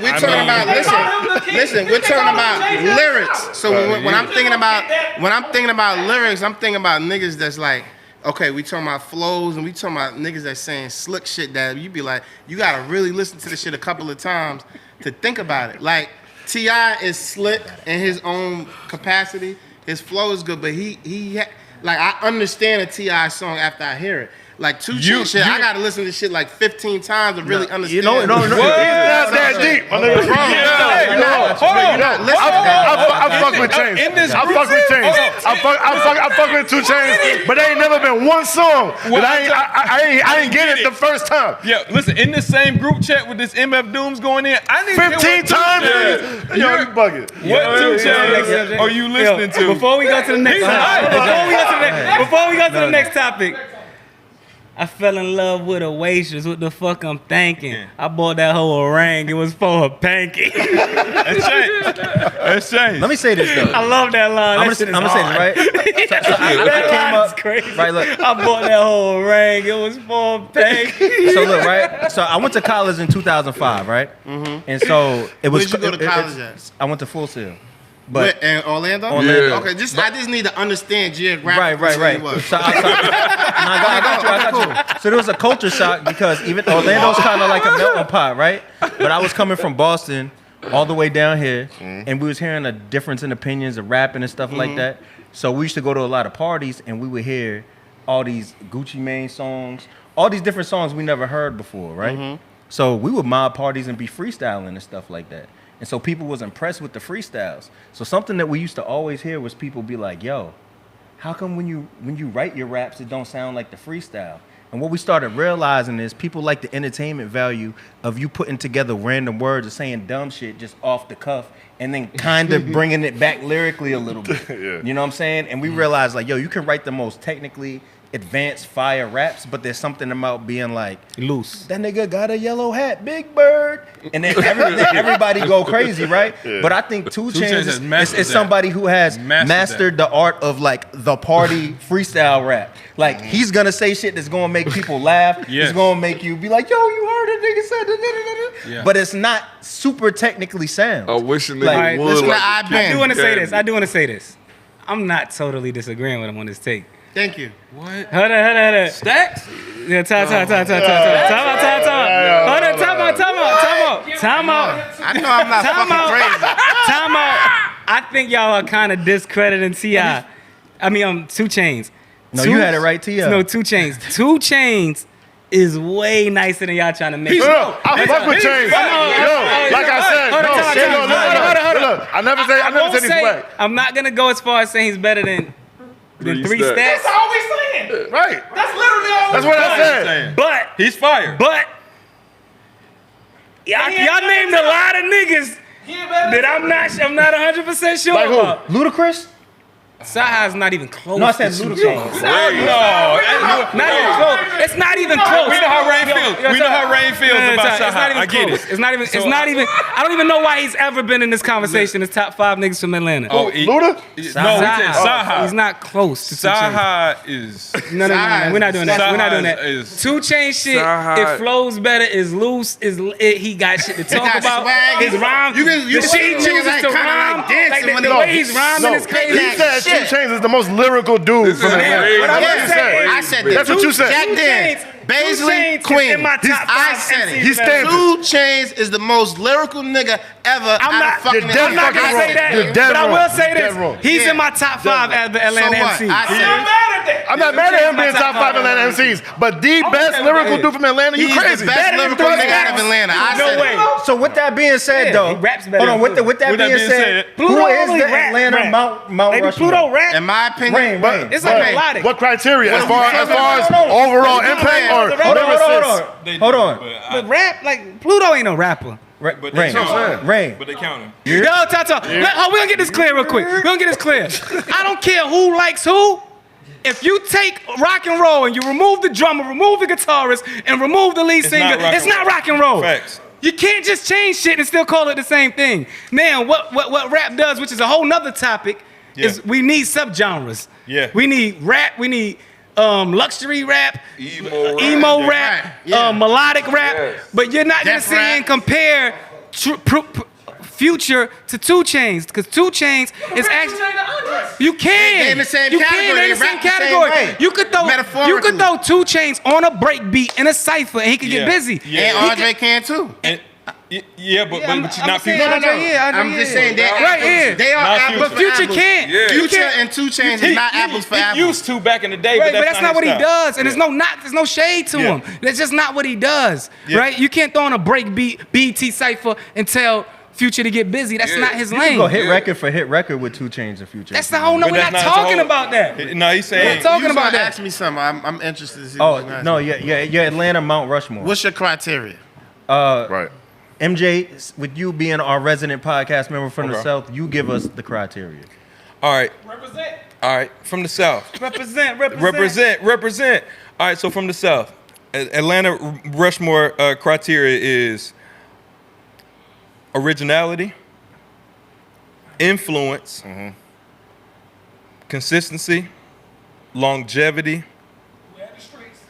Speaker 1: we're talking about lyrics. So when I'm thinking about lyrics, I'm thinking about niggas that's like, okay, we talking about flows and we talking about niggas that's saying slick shit that you be like, you gotta really listen to this shit a couple of times to think about it. Like T.I. is slick in his own capacity. His flow is good, but I understand a T.I. song after I hear it. Like 2 Chainz shit, I gotta listen to shit like 15 times to really understand.
Speaker 6: He's not that deep.
Speaker 2: Hold on.
Speaker 6: I fuck with Chainz. I fuck with Chainz. I fuck with 2 Chainz, but there ain't never been one song that I ain't get it the first time.
Speaker 2: Yeah, listen, in this same group chat with this MF Dooms going in, I need
Speaker 6: 15 times? Yo, you bugging.
Speaker 2: What 2 Chainz are you listening to?
Speaker 4: Before we go to the next topic, I fell in love with a waitress. What the fuck I'm thinking? I bought that whole orang. It was for a panky.
Speaker 2: That's Chainz.
Speaker 3: Let me say this though.
Speaker 4: I love that line.
Speaker 3: I'm gonna say this, right? So I came up,
Speaker 4: crazy.
Speaker 3: right? Look,
Speaker 4: I bought that whole orang. It was for a panky.
Speaker 3: so look, right? So I went to college in 2005, right? Mm-hmm. And so it was.
Speaker 1: Where'd you go to college at?
Speaker 3: I went to Full Sail. But
Speaker 1: in Orlando?
Speaker 3: Orlando.
Speaker 1: Okay, I just need to understand geographically.
Speaker 3: Right.
Speaker 1: where you was.
Speaker 3: So I got you. So there was a culture shock because even Orlando's kind of like a melting pot, right? But I was coming from Boston all the way down here, and we was hearing a difference in opinions of rapping and stuff like that. So we used to go to a lot of parties, and we would hear all these Gucci Mane songs, all these different songs we never heard before, right? So we would mob parties and be freestyling and stuff like that. And so people was impressed with the freestyles. So something that we used to always hear was people be like, yo, how come when you write your raps, it don't sound like the freestyle? And what we started realizing is people like the entertainment value of you putting together random words or saying dumb shit just off the cuff and then kind of bringing it back lyrically a little bit.
Speaker 6: Yeah.
Speaker 3: You know what I'm saying? And we realized like, yo, you can write the most technically advanced fire raps, but there's something about being like
Speaker 4: Loose.
Speaker 3: that nigga got a yellow hat, Big Bird, and then everybody go crazy, right? Yeah. But I think 2 Chainz is somebody who has mastered the art of like the party freestyle rap. Like he's gonna say shit that's gonna make people laugh. It's gonna make you be like, yo, you heard it, nigga said that. But it's not super technically sound.
Speaker 5: I wish a nigga
Speaker 1: Like,
Speaker 5: would.
Speaker 1: listen to
Speaker 5: Like,
Speaker 1: I
Speaker 4: I do want to say this.
Speaker 5: Yeah.
Speaker 4: I do want to say this. I'm not totally disagreeing with him on this take.
Speaker 1: Thank you.
Speaker 2: What?
Speaker 4: Hold on.
Speaker 2: Stacks?
Speaker 4: Yeah, time out. Hold on, time out.
Speaker 1: I know I'm not fucking crazy.
Speaker 4: Time out. I think y'all are kind of discrediting T.I. I mean, 2 Chainz.
Speaker 3: No, you had it right, T.I.
Speaker 4: No, 2 Chainz. 2 Chainz is way nicer than y'all trying to make.
Speaker 6: No, I fuck with Chainz. Yo, like I said, look, I never said he's whack.
Speaker 4: I'm not gonna go as far as saying he's better than three stacks.
Speaker 1: That's all we saying.
Speaker 6: Right.
Speaker 1: That's literally all
Speaker 6: That's what I said.
Speaker 4: But
Speaker 2: He's fired.
Speaker 4: y'all named a lot of niggas that I'm not 100% sure
Speaker 6: Like who?
Speaker 4: about.
Speaker 3: Ludacris?
Speaker 4: Saha's not even close.
Speaker 3: No, I said
Speaker 4: to Two
Speaker 3: Ludacris.
Speaker 4: Chainz.
Speaker 2: Not even close.
Speaker 4: It's not even close.
Speaker 2: We know how Rain feels. We know how Rain feels about
Speaker 4: It's not even
Speaker 2: Saha. I get
Speaker 4: close.
Speaker 2: it.
Speaker 4: It's not even. It's not even. I don't even know why he's ever been in this conversation as top 5 niggas from Atlanta.
Speaker 2: Oh,
Speaker 6: Luda?
Speaker 2: No, we said Saha.
Speaker 4: He's not close to Two Chainz.
Speaker 2: Saha is.
Speaker 4: No. We're not doing that. We're not doing that.
Speaker 2: Is-
Speaker 4: 2 Chainz shit.
Speaker 5: Saha.
Speaker 4: It flows better. Is loose. He got shit to talk
Speaker 1: got
Speaker 4: about.
Speaker 1: swag.
Speaker 4: His rhyme.
Speaker 1: You can-
Speaker 4: The shit he
Speaker 1: niggas
Speaker 4: chooses
Speaker 1: ain't
Speaker 4: to
Speaker 1: kinda
Speaker 4: rhyme.
Speaker 1: like dancing when
Speaker 4: The
Speaker 1: they-
Speaker 4: way he's rhyming is crazy.
Speaker 6: He said
Speaker 1: Shit.
Speaker 6: 2 Chainz is the most lyrical dude from
Speaker 5: crazy.
Speaker 6: Atlanta.
Speaker 4: What I'm
Speaker 1: Yeah,
Speaker 4: gonna say is-
Speaker 1: I said that.
Speaker 6: That's what you said.
Speaker 1: Jack Danz, Baisley, Queen.
Speaker 4: In my top
Speaker 1: I
Speaker 4: 5
Speaker 1: said it.
Speaker 4: MCs
Speaker 6: He's
Speaker 4: ever.
Speaker 6: stamped.
Speaker 1: 2 Chainz is the most lyrical nigga ever.
Speaker 4: I'm not
Speaker 1: fucking
Speaker 6: You're dead
Speaker 4: I'm not gonna
Speaker 6: fucking
Speaker 4: say
Speaker 6: wrong.
Speaker 4: that,
Speaker 6: You're dead
Speaker 4: but I
Speaker 6: wrong.
Speaker 4: will say
Speaker 6: You're
Speaker 4: this.
Speaker 6: dead wrong.
Speaker 4: He's
Speaker 1: Yeah.
Speaker 4: in my top 5 at the Atlanta
Speaker 1: So what?
Speaker 4: MCs.
Speaker 1: I said
Speaker 6: I'm not mad at him being top 5 Atlanta MCs, but the best lyrical dude from Atlanta, you
Speaker 1: he's
Speaker 6: crazy.
Speaker 1: the best lyrical nigga out of Atlanta. I
Speaker 4: No
Speaker 1: said
Speaker 4: way.
Speaker 1: it.
Speaker 3: So with that being said,
Speaker 4: Yeah,
Speaker 3: though,
Speaker 4: he raps better
Speaker 3: hold on.
Speaker 4: than
Speaker 3: With
Speaker 4: Pluto.
Speaker 3: that being said, who
Speaker 4: Pluto
Speaker 3: is
Speaker 4: only
Speaker 3: the
Speaker 4: rap.
Speaker 3: Atlanta Mount
Speaker 4: Maybe
Speaker 3: Rushmore?
Speaker 4: Pluto rap.
Speaker 1: In my opinion,
Speaker 3: Rain.
Speaker 4: It's like melodic.
Speaker 6: What criteria? As far as
Speaker 3: No.
Speaker 6: overall impact or
Speaker 3: Hold
Speaker 6: lyricist?
Speaker 3: on.
Speaker 4: But rap, like Pluto ain't no rapper.
Speaker 2: But they
Speaker 3: Rain.
Speaker 2: count him.
Speaker 3: Rain.
Speaker 2: But they count him.
Speaker 4: Yo, Tata, we're gonna get this clear real quick. We're gonna get this clear. I don't care who likes who. If you take rock and roll and you remove the drummer, remove the guitarist, and remove the lead singer,
Speaker 2: not rock
Speaker 4: it's
Speaker 2: and
Speaker 4: not
Speaker 2: roll.
Speaker 4: rock and roll.
Speaker 2: Facts.
Speaker 4: You can't just change shit and still call it the same thing. Now, what rap does, which is a whole nother topic, is we need subgenres.
Speaker 2: Yeah.
Speaker 4: We need rap, we need luxury rap,
Speaker 5: Emo rap.
Speaker 4: rap,
Speaker 1: Yeah.
Speaker 4: melodic rap,
Speaker 5: Yes.
Speaker 4: but you're not gonna
Speaker 1: Def
Speaker 4: sit
Speaker 1: rap.
Speaker 4: and compare Future to 2 Chainz, because 2 Chainz is actually you can.
Speaker 1: They in the same
Speaker 4: you
Speaker 1: category.
Speaker 4: Can, they in the
Speaker 1: They
Speaker 4: same
Speaker 1: rap the same
Speaker 4: category.
Speaker 1: way.
Speaker 4: You could throw
Speaker 1: Metaphorically.
Speaker 4: 2 Chainz on a break beat in a cipher, and he could get
Speaker 2: Yeah.
Speaker 4: busy.
Speaker 2: Yeah.
Speaker 1: and
Speaker 4: He
Speaker 1: Andre can too.
Speaker 2: And, yeah, but
Speaker 4: I'm
Speaker 2: not
Speaker 4: saying
Speaker 2: Future.
Speaker 4: Andre, yeah, Andre,
Speaker 1: I'm just
Speaker 4: yeah.
Speaker 1: saying they're
Speaker 4: Right,
Speaker 1: apples.
Speaker 4: yeah.
Speaker 1: They are
Speaker 2: Not
Speaker 1: apples
Speaker 2: Future.
Speaker 4: But Future
Speaker 1: apples.
Speaker 4: can't.
Speaker 5: Yeah.
Speaker 4: You
Speaker 1: Future
Speaker 4: can't.
Speaker 1: and 2 Chainz is not apples for
Speaker 2: He
Speaker 1: apples.
Speaker 2: used to back in the day,
Speaker 4: Right,
Speaker 2: but that's
Speaker 4: not what he
Speaker 2: his style.
Speaker 4: does, and there's no shade to
Speaker 2: Yeah.
Speaker 4: him. That's just not what he does,
Speaker 2: Yeah.
Speaker 4: right? You can't throw on a break beat, BT cipher, and tell Future to get busy. That's
Speaker 5: Yeah.
Speaker 4: not his
Speaker 3: You can
Speaker 4: lane.
Speaker 3: go hit record for hit record with 2 Chainz and Future.
Speaker 4: That's the whole. No,
Speaker 2: But
Speaker 4: we're
Speaker 2: that's
Speaker 4: not
Speaker 2: not the
Speaker 4: talking
Speaker 2: whole-
Speaker 4: about that.
Speaker 2: No, he's saying.
Speaker 4: talking
Speaker 1: You was
Speaker 4: about
Speaker 1: gonna
Speaker 4: that.
Speaker 1: Ask me something. I'm interested to see.
Speaker 3: Oh
Speaker 1: what you're gonna
Speaker 3: no,
Speaker 1: ask me.
Speaker 3: yeah, Atlanta Mount Rushmore.
Speaker 1: What's your criteria?
Speaker 6: Right.
Speaker 3: MJ, with you being our resident podcast member from the
Speaker 2: Okay.
Speaker 3: South, you give us the criteria.
Speaker 2: All right,
Speaker 4: Represent.
Speaker 2: all right, from the South.
Speaker 4: Represent.
Speaker 2: Represent. All right, so from the South, Atlanta Rushmore criteria is originality, influence, consistency, longevity.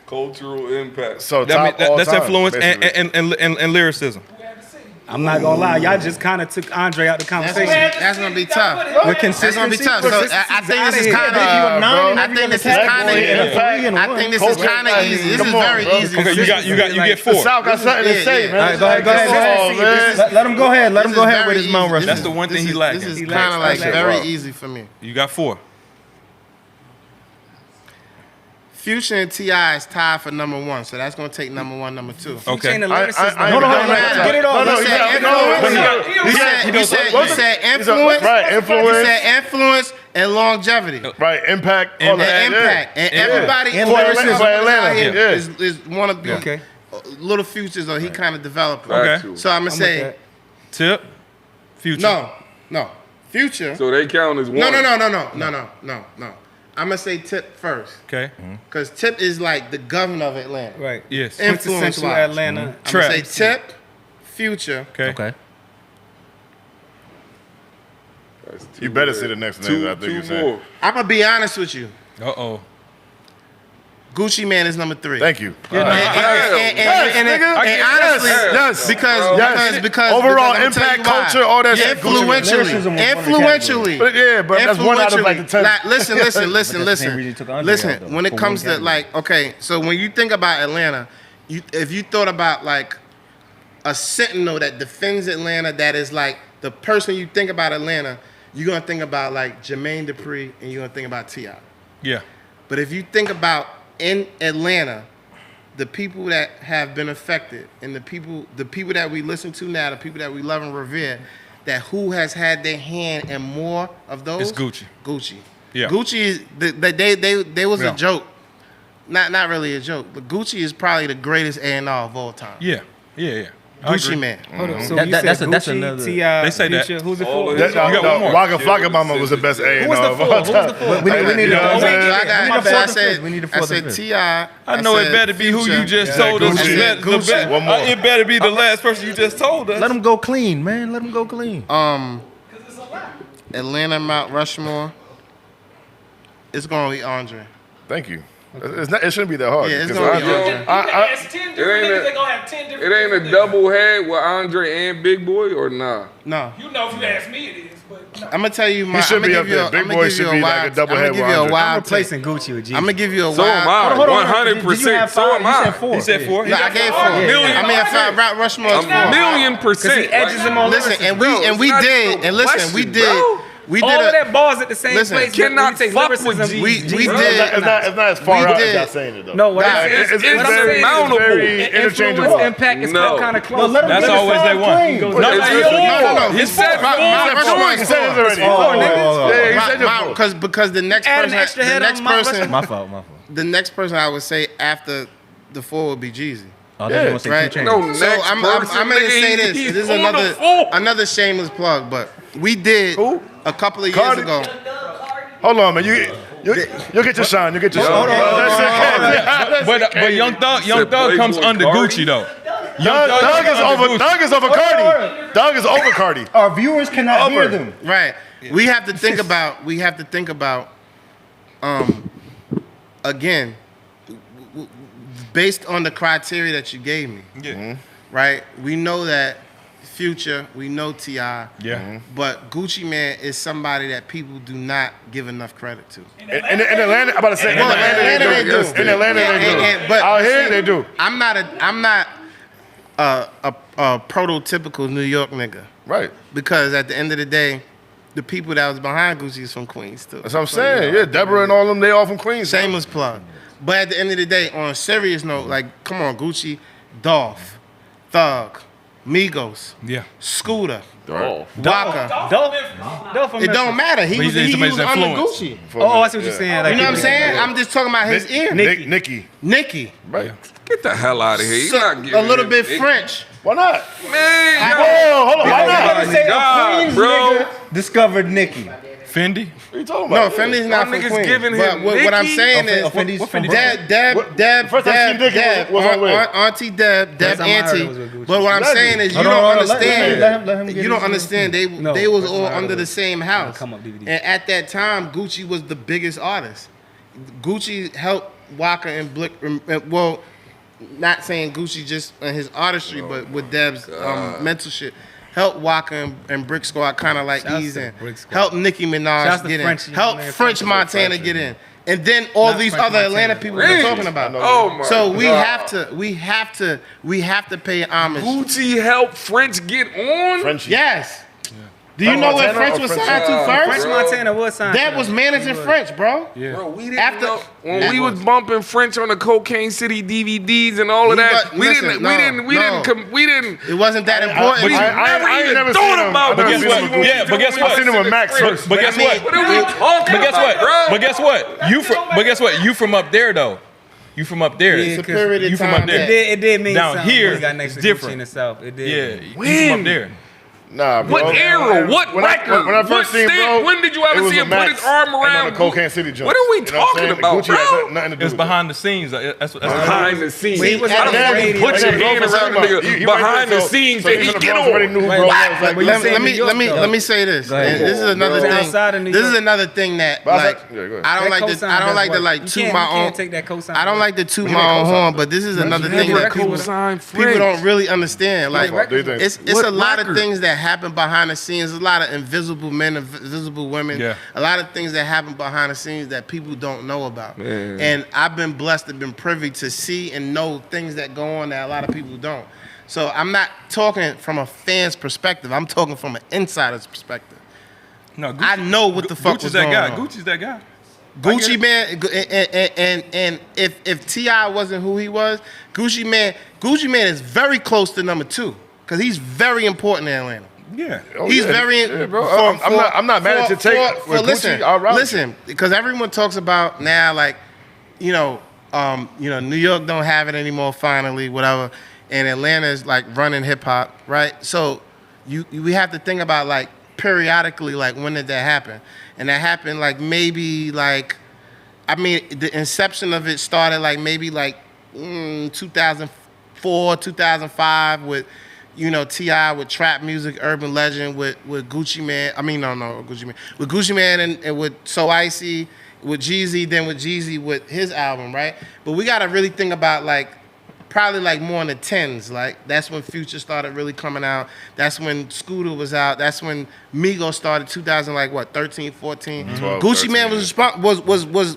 Speaker 5: Cultural impact.
Speaker 6: So
Speaker 2: That
Speaker 6: top all
Speaker 2: that's
Speaker 6: time,
Speaker 2: influence
Speaker 6: basically.
Speaker 2: and lyricism.
Speaker 4: I'm not gonna lie, y'all just kind of took Andre out the conversation.
Speaker 1: That's gonna be tough.
Speaker 3: With
Speaker 1: That's
Speaker 3: consistency,
Speaker 1: gonna be tough. So I think this is kind of. I think this is kind of. I think this is kind of easy. This is very easy.
Speaker 2: Okay, you get
Speaker 6: The
Speaker 2: 4.
Speaker 6: South got something to
Speaker 1: Yeah,
Speaker 6: say,
Speaker 1: yeah.
Speaker 6: man.
Speaker 3: All right, go ahead.
Speaker 6: Come on, man.
Speaker 3: Let him go ahead. Let him
Speaker 1: This
Speaker 3: go
Speaker 1: is
Speaker 3: ahead with
Speaker 1: very
Speaker 3: his Mount
Speaker 1: easy.
Speaker 3: Rushmore.
Speaker 2: That's the one thing he lacking.
Speaker 1: This is
Speaker 4: He
Speaker 1: kind of
Speaker 4: lacks
Speaker 1: like
Speaker 4: that.
Speaker 1: very easy for me.
Speaker 2: You got 4.
Speaker 1: Future and T.I. is tied for number 1, so that's gonna take number 1, number 2.
Speaker 2: Okay.
Speaker 4: Ain't a
Speaker 6: I-
Speaker 4: lyricist.
Speaker 6: I-
Speaker 3: Hold on,
Speaker 1: Don't matter.
Speaker 3: get it off.
Speaker 6: No,
Speaker 1: You
Speaker 6: you
Speaker 1: said
Speaker 6: got-
Speaker 1: influence.
Speaker 6: no,
Speaker 1: You said influence.
Speaker 6: Right, influence.
Speaker 1: You said influence and longevity.
Speaker 6: Right, impact. all
Speaker 1: And
Speaker 6: that,
Speaker 1: impact. And
Speaker 6: yeah.
Speaker 1: everybody
Speaker 3: And
Speaker 1: who
Speaker 3: lyricism.
Speaker 1: is
Speaker 6: For Atlanta,
Speaker 1: out here
Speaker 6: yeah.
Speaker 1: is one of the
Speaker 4: Okay.
Speaker 1: little futures, or he kind of developed.
Speaker 2: Okay.
Speaker 1: So I'm gonna say
Speaker 2: Tip, Future.
Speaker 1: no. Future.
Speaker 5: So they count as one.
Speaker 1: No. I'm gonna say Tip first,
Speaker 2: Okay.
Speaker 1: because Tip is like the governor of Atlanta.
Speaker 4: Right.
Speaker 2: Yes.
Speaker 1: Influence
Speaker 4: Quintessential
Speaker 1: wise.
Speaker 4: Atlanta.
Speaker 1: I'm gonna say
Speaker 2: Trap.
Speaker 1: Tip, Future.
Speaker 2: Okay.
Speaker 3: Okay.
Speaker 5: That's two
Speaker 6: You better
Speaker 5: there.
Speaker 6: say the next names I think
Speaker 5: Two
Speaker 6: you said.
Speaker 5: more.
Speaker 1: I'm gonna be honest with you.
Speaker 2: Uh-oh.
Speaker 1: Gucci Man is number 3.
Speaker 6: Thank you.
Speaker 1: And honestly,
Speaker 6: Yes.
Speaker 1: because
Speaker 6: Overall
Speaker 1: I'm gonna tell
Speaker 6: impact,
Speaker 1: you why.
Speaker 6: culture, all that shit.
Speaker 3: Lyricism was one of the
Speaker 1: Influentially.
Speaker 6: But yeah, but that's one out of like the 10.
Speaker 1: Like, listen.
Speaker 3: That's the same reason you took Andre out, though,
Speaker 1: When it
Speaker 3: for
Speaker 1: comes
Speaker 3: one
Speaker 1: to like, okay, so when you think about Atlanta, if you thought about like a sentinel that defends Atlanta, that is like the person you think about Atlanta, you're gonna think about like Jermaine Dupri and you're gonna think about T.I.
Speaker 2: Yeah.
Speaker 1: But if you think about in Atlanta, the people that have been affected and the people that we listen to now, the people that we love and revere, that who has had their hand in more of those?
Speaker 2: It's Gucci.
Speaker 1: Gucci.
Speaker 2: Yeah.
Speaker 1: Gucci is they was a joke. Not really a joke, but Gucci is probably the greatest A&R of all time.
Speaker 2: Yeah. I
Speaker 1: Gucci
Speaker 2: agree.
Speaker 1: Man.
Speaker 4: Hold on. So
Speaker 3: That-
Speaker 4: you
Speaker 3: that-
Speaker 4: said
Speaker 3: that's a-
Speaker 4: Gucci,
Speaker 3: that's another-
Speaker 4: T.I.,
Speaker 2: They say that.
Speaker 4: Future. Who's it
Speaker 5: All
Speaker 4: for?
Speaker 5: of
Speaker 6: That,
Speaker 5: You got
Speaker 6: no,
Speaker 2: one more.
Speaker 6: Waka Flocka Mama was the best A&R
Speaker 4: Who was the
Speaker 6: of
Speaker 4: four?
Speaker 6: all
Speaker 4: Who was the
Speaker 6: time.
Speaker 4: four?
Speaker 3: We need
Speaker 6: You know
Speaker 3: to-
Speaker 6: what I'm
Speaker 1: So
Speaker 6: saying?
Speaker 1: I got
Speaker 3: the
Speaker 1: so I
Speaker 3: fourth
Speaker 1: said
Speaker 3: we need the
Speaker 1: I
Speaker 3: fourth
Speaker 1: said
Speaker 3: and fifth.
Speaker 1: T.I.
Speaker 2: I know it
Speaker 1: said
Speaker 2: better be who you
Speaker 1: Future.
Speaker 2: just
Speaker 6: Yeah,
Speaker 2: told us.
Speaker 6: Gucci.
Speaker 1: Gucci.
Speaker 6: One more.
Speaker 2: It better be the last person you just told us.
Speaker 3: Let them go clean, man. Let them go clean.
Speaker 1: Atlanta Mount Rushmore. It's gonna be Andre.
Speaker 6: Thank you. It shouldn't be that hard.
Speaker 1: Yeah, it's
Speaker 6: 'cause
Speaker 1: gonna be
Speaker 6: I-
Speaker 1: Andre.
Speaker 5: It ain't a double head with Andre and Big Boy or nah?
Speaker 1: No,
Speaker 7: You know, if you ask me, it is. But
Speaker 1: I'm gonna tell you my.
Speaker 6: should
Speaker 1: I'm
Speaker 6: be
Speaker 1: gonna
Speaker 6: up
Speaker 1: give you
Speaker 6: there.
Speaker 1: a,
Speaker 6: Big
Speaker 1: I'm
Speaker 6: Boy
Speaker 1: gonna give
Speaker 6: should
Speaker 1: you
Speaker 6: be
Speaker 1: a
Speaker 6: like a
Speaker 1: wild.
Speaker 6: double
Speaker 1: I'm
Speaker 6: head
Speaker 1: gonna give
Speaker 6: with
Speaker 1: you a
Speaker 6: Andre.
Speaker 1: wild
Speaker 4: I'm
Speaker 1: take.
Speaker 4: replacing Gucci with Jeezy.
Speaker 1: I'm gonna give you a
Speaker 5: So am
Speaker 1: wild.
Speaker 5: I.
Speaker 3: Hold on.
Speaker 5: 100%.
Speaker 3: Have
Speaker 5: So
Speaker 3: five?
Speaker 5: am
Speaker 3: You
Speaker 5: I.
Speaker 3: said four.
Speaker 2: He said 4.
Speaker 1: No, I gave
Speaker 5: Yeah.
Speaker 1: 4.
Speaker 5: Million.
Speaker 1: I mean, if Rap Rushmore is 4.
Speaker 5: A million percent.
Speaker 4: edges him on
Speaker 1: Listen, and we
Speaker 5: Bro,
Speaker 1: and we
Speaker 5: it's not
Speaker 1: did,
Speaker 5: even a
Speaker 1: and listen, we
Speaker 5: question,
Speaker 1: did,
Speaker 5: bro.
Speaker 1: we
Speaker 4: All
Speaker 1: did
Speaker 4: of that bars at the same
Speaker 1: Listen,
Speaker 4: place.
Speaker 5: cannot
Speaker 4: we take
Speaker 5: fuck with
Speaker 4: lyricism.
Speaker 5: G.
Speaker 1: we
Speaker 6: It's
Speaker 1: did.
Speaker 6: not as far
Speaker 1: We
Speaker 6: out
Speaker 1: did.
Speaker 6: as y'all saying it though.
Speaker 4: No, what
Speaker 1: Nah,
Speaker 4: I'm saying
Speaker 6: it's
Speaker 4: is, what I'm
Speaker 6: very
Speaker 4: saying is
Speaker 5: mountable.
Speaker 6: very
Speaker 4: influence,
Speaker 6: interchangeable.
Speaker 4: impact is
Speaker 5: No.
Speaker 4: still kind of close.
Speaker 3: let him
Speaker 2: That's
Speaker 3: get his
Speaker 2: always
Speaker 3: song
Speaker 2: they want.
Speaker 3: clean.
Speaker 2: No,
Speaker 5: It's
Speaker 2: no,
Speaker 1: No,
Speaker 5: He
Speaker 1: his
Speaker 5: said
Speaker 1: Mount Rushmore is 4.
Speaker 4: It's four, niggas.
Speaker 6: Yeah, he said it before.
Speaker 1: Because the next
Speaker 4: Add an
Speaker 1: person,
Speaker 4: extra
Speaker 1: the
Speaker 4: head
Speaker 1: next
Speaker 4: on Mount
Speaker 1: person,
Speaker 3: My fault.
Speaker 1: the next person I would say after the 4 would be Jeezy.
Speaker 3: Oh, they gonna say
Speaker 1: Right.
Speaker 3: 2 Chainz.
Speaker 5: No,
Speaker 1: So
Speaker 5: next
Speaker 1: I'm
Speaker 5: person,
Speaker 1: gonna
Speaker 5: nigga,
Speaker 1: say this.
Speaker 5: he's
Speaker 1: This is
Speaker 5: on the floor.
Speaker 1: another shameless plug, but we did a couple of years
Speaker 6: Cardi?
Speaker 1: ago.
Speaker 6: Hold on, man. You'll get your shine. You'll get your shine.
Speaker 2: But Young Thug
Speaker 5: Said
Speaker 2: comes
Speaker 5: Playboy
Speaker 2: under
Speaker 5: Cardi?
Speaker 2: Gucci though.
Speaker 6: Thug is over Cardi. Thug is over Cardi.
Speaker 3: Our viewers cannot hear them.
Speaker 1: Right. We have to think about. Again, based on the criteria that you gave me.
Speaker 2: Yeah.
Speaker 1: Right. We know that Future. We know T.I.
Speaker 2: Yeah.
Speaker 1: But Gucci Man is somebody that people do not give enough credit to.
Speaker 6: In Atlanta, I'm about to say, in
Speaker 1: Well,
Speaker 6: Atlanta they do. In Atlanta they do.
Speaker 1: But
Speaker 6: Out here they do.
Speaker 1: I'm not a prototypical New York nigga.
Speaker 6: Right.
Speaker 1: Because at the end of the day, the people that was behind Gucci is from Queens too.
Speaker 6: That's what I'm saying. Yeah, Deborah and all them, they all from Queens.
Speaker 1: Shameless plug. But at the end of the day, on a serious note, like, come on, Gucci, Dolph, Thug, Migos,
Speaker 2: Yeah.
Speaker 1: Scooter,
Speaker 5: Oh.
Speaker 1: Waka.
Speaker 4: Dolph from
Speaker 1: It don't matter. He
Speaker 2: But
Speaker 1: was,
Speaker 2: he's
Speaker 1: he
Speaker 2: somebody's
Speaker 1: was under
Speaker 2: influence.
Speaker 1: Gucci.
Speaker 4: Oh, I see what you're saying. Like,
Speaker 1: You know what I'm saying? I'm just talking about his ear.
Speaker 6: Nicki.
Speaker 1: Nicki.
Speaker 6: Right.
Speaker 5: Get the hell out of here. You're
Speaker 1: So,
Speaker 5: not
Speaker 1: a
Speaker 5: giving
Speaker 1: little
Speaker 5: him
Speaker 1: bit
Speaker 5: it.
Speaker 1: French.
Speaker 6: Why not?
Speaker 5: Man,
Speaker 6: Whoa, hold on. Why not?
Speaker 3: Say
Speaker 5: God,
Speaker 3: a Queens
Speaker 5: bro.
Speaker 3: nigga discovered Nicki.
Speaker 2: Fendi.
Speaker 6: What are you talking
Speaker 1: No,
Speaker 6: about?
Speaker 1: Fendi not
Speaker 5: Y'all
Speaker 1: from
Speaker 5: niggas
Speaker 1: Queens.
Speaker 5: giving
Speaker 1: But
Speaker 5: him
Speaker 1: what I'm
Speaker 5: Nicki?
Speaker 1: saying is,
Speaker 3: Fendi's from
Speaker 1: Deb,
Speaker 6: First time she Nicki was on where?
Speaker 1: Auntie Deb,
Speaker 4: First time I heard
Speaker 1: Auntie.
Speaker 4: it was with Gucci.
Speaker 1: But what I'm saying is, you
Speaker 3: Hold on,
Speaker 1: don't
Speaker 3: hold on,
Speaker 1: understand.
Speaker 3: let him get
Speaker 1: You
Speaker 3: his-
Speaker 1: don't understand. They
Speaker 4: No,
Speaker 1: was
Speaker 4: first
Speaker 1: all
Speaker 4: time I heard
Speaker 1: under
Speaker 4: it
Speaker 1: the
Speaker 4: was-
Speaker 1: same house.
Speaker 4: Come up DVD.
Speaker 1: And at that time, Gucci was the biggest artist. Gucci helped Waka and Blick. Well, not saying Gucci just in his artistry, but with Deb's mental shit. Help Waka and Brick Squad kind of like
Speaker 4: Shouts
Speaker 1: ease
Speaker 4: to
Speaker 1: in.
Speaker 4: Brick Squad.
Speaker 1: Help Nicki
Speaker 4: Shouts
Speaker 1: Minaj
Speaker 4: to
Speaker 1: get in.
Speaker 4: Frenchie,
Speaker 1: Help
Speaker 4: man.
Speaker 1: French Montana get in. And then all
Speaker 4: Not
Speaker 1: these
Speaker 4: French
Speaker 1: other
Speaker 4: Montana.
Speaker 1: Atlanta people we're talking about.
Speaker 5: Oh my
Speaker 1: So we
Speaker 5: God.
Speaker 1: have to pay homage.
Speaker 5: Gucci helped French get on?
Speaker 6: Frenchie.
Speaker 1: Yes. Do you know what
Speaker 6: Montana
Speaker 1: French
Speaker 6: or
Speaker 1: was
Speaker 6: French-
Speaker 1: signed to
Speaker 5: French
Speaker 1: first?
Speaker 4: French Montana was signed.
Speaker 1: That was managing French, bro.
Speaker 5: Bro, we didn't
Speaker 1: After-
Speaker 5: know when
Speaker 1: That
Speaker 5: we was
Speaker 1: was-
Speaker 5: bumping French on the Cocaine City DVDs and all of
Speaker 1: He
Speaker 5: that.
Speaker 1: was-
Speaker 5: We
Speaker 1: listen,
Speaker 5: didn't.
Speaker 1: no,
Speaker 5: We didn't.
Speaker 1: It wasn't that important.
Speaker 5: We
Speaker 6: I
Speaker 5: never
Speaker 6: ain't
Speaker 5: even
Speaker 6: never
Speaker 5: thought
Speaker 6: seen him.
Speaker 5: about
Speaker 6: I've never
Speaker 2: But guess
Speaker 6: seen
Speaker 2: what?
Speaker 6: him with Gucci.
Speaker 2: Yeah, but guess what?
Speaker 6: I've seen him with Max.
Speaker 2: But guess what?
Speaker 5: What are we talking
Speaker 2: But guess
Speaker 5: about,
Speaker 2: what?
Speaker 5: bro?
Speaker 2: But guess what? But guess what? You from up there though. You from up there.
Speaker 4: Yeah,
Speaker 1: It's a period of
Speaker 2: You from
Speaker 1: time
Speaker 2: up there.
Speaker 1: that-
Speaker 4: It did mean
Speaker 2: Down
Speaker 4: something.
Speaker 2: here,
Speaker 4: when he got next
Speaker 2: it's
Speaker 4: to Gucci
Speaker 2: different.
Speaker 4: in the South. It did.
Speaker 2: Yeah, you
Speaker 5: When?
Speaker 2: from up there.
Speaker 6: Nah, bro.
Speaker 5: What era? What
Speaker 6: When I
Speaker 5: record?
Speaker 6: first
Speaker 5: What
Speaker 6: seen
Speaker 5: stamp?
Speaker 6: bro,
Speaker 5: When did you
Speaker 6: it
Speaker 5: ever
Speaker 6: was
Speaker 5: see
Speaker 6: with
Speaker 5: him put
Speaker 6: Max
Speaker 5: his arm
Speaker 6: and on
Speaker 5: around?
Speaker 6: the Cocaine City joint.
Speaker 5: What are we
Speaker 6: You know what I'm
Speaker 5: talking
Speaker 6: saying?
Speaker 5: about,
Speaker 6: Gucci had
Speaker 5: bro?
Speaker 6: nothing to do
Speaker 2: It's
Speaker 6: with
Speaker 2: behind the scenes. That's
Speaker 5: Behind the scenes.
Speaker 1: See,
Speaker 4: was
Speaker 5: I
Speaker 4: on
Speaker 5: don't
Speaker 4: the
Speaker 5: want you
Speaker 4: radio.
Speaker 5: put your
Speaker 6: And
Speaker 5: hand
Speaker 6: then
Speaker 5: around the
Speaker 6: Bro,
Speaker 5: nigga
Speaker 6: he
Speaker 5: behind
Speaker 6: right there,
Speaker 5: the scenes
Speaker 6: so
Speaker 5: that
Speaker 6: even
Speaker 5: he
Speaker 6: the
Speaker 5: get
Speaker 6: Bronx already
Speaker 5: on.
Speaker 6: knew who
Speaker 4: Right.
Speaker 6: bro was.
Speaker 4: But
Speaker 6: Like,
Speaker 4: you
Speaker 1: Let
Speaker 4: saying
Speaker 1: me
Speaker 4: New York, though.
Speaker 1: let me say this.
Speaker 3: Go ahead.
Speaker 1: And this is another
Speaker 4: But
Speaker 1: thing.
Speaker 4: outside of New
Speaker 1: This is
Speaker 4: York-
Speaker 1: another thing that
Speaker 6: But I was
Speaker 1: like
Speaker 6: like- yeah, go ahead.
Speaker 1: I don't
Speaker 4: That
Speaker 1: like
Speaker 4: cosign
Speaker 1: to I don't
Speaker 4: does
Speaker 1: like to
Speaker 4: work.
Speaker 1: like
Speaker 4: You
Speaker 1: toot
Speaker 4: can't-
Speaker 1: my
Speaker 4: you can't
Speaker 1: own.
Speaker 4: take that cosign.
Speaker 1: I don't like to toot
Speaker 6: You
Speaker 1: my
Speaker 6: can't
Speaker 1: own
Speaker 6: cosign.
Speaker 1: horn, but this is another thing
Speaker 5: never
Speaker 1: that people
Speaker 5: co-signed
Speaker 1: people
Speaker 5: French.
Speaker 1: don't really understand. Like
Speaker 6: What do you think?
Speaker 1: it's
Speaker 5: What
Speaker 1: a lot
Speaker 5: record?
Speaker 1: of things that happen behind the scenes. A lot of invisible men, invisible women.
Speaker 2: Yeah.
Speaker 1: A lot of things that happen behind the scenes that people don't know about.
Speaker 5: Man.
Speaker 1: And I've been blessed and been privy to see and know things that go on that a lot of people don't. So I'm not talking from a fan's perspective. I'm talking from an insider's perspective.
Speaker 2: No, Gucci,
Speaker 1: I know what the fuck
Speaker 2: Gucci's
Speaker 1: was
Speaker 2: that
Speaker 1: going
Speaker 2: guy.
Speaker 1: on.
Speaker 2: Gucci's that guy.
Speaker 1: Gucci Man, and if T.I. wasn't who he was, Gucci Man is very close to number 2 because he's very important in Atlanta.
Speaker 2: Yeah.
Speaker 1: He's very.
Speaker 6: bro. I'm not mad at your take.
Speaker 1: Listen, because everyone talks about now, like, New York don't have it anymore. Finally, whatever, and Atlanta is like running hip hop, right? So we have to think about like periodically, like when did that happen? And that happened like maybe like, I mean, the inception of it started like maybe like 2004, 2005 with, T.I. with trap music, urban legend with Gucci Man. I mean, no, Gucci Man. With Gucci Man and with So Icy, with Jeezy, then with Jeezy with his album, right? But we got to really think about like, probably like more in the 10s. Like that's when Future started really coming out. That's when Scooter was out. That's when Migos started 13, 14.
Speaker 6: 12,
Speaker 1: Gucci
Speaker 6: 13,
Speaker 1: Man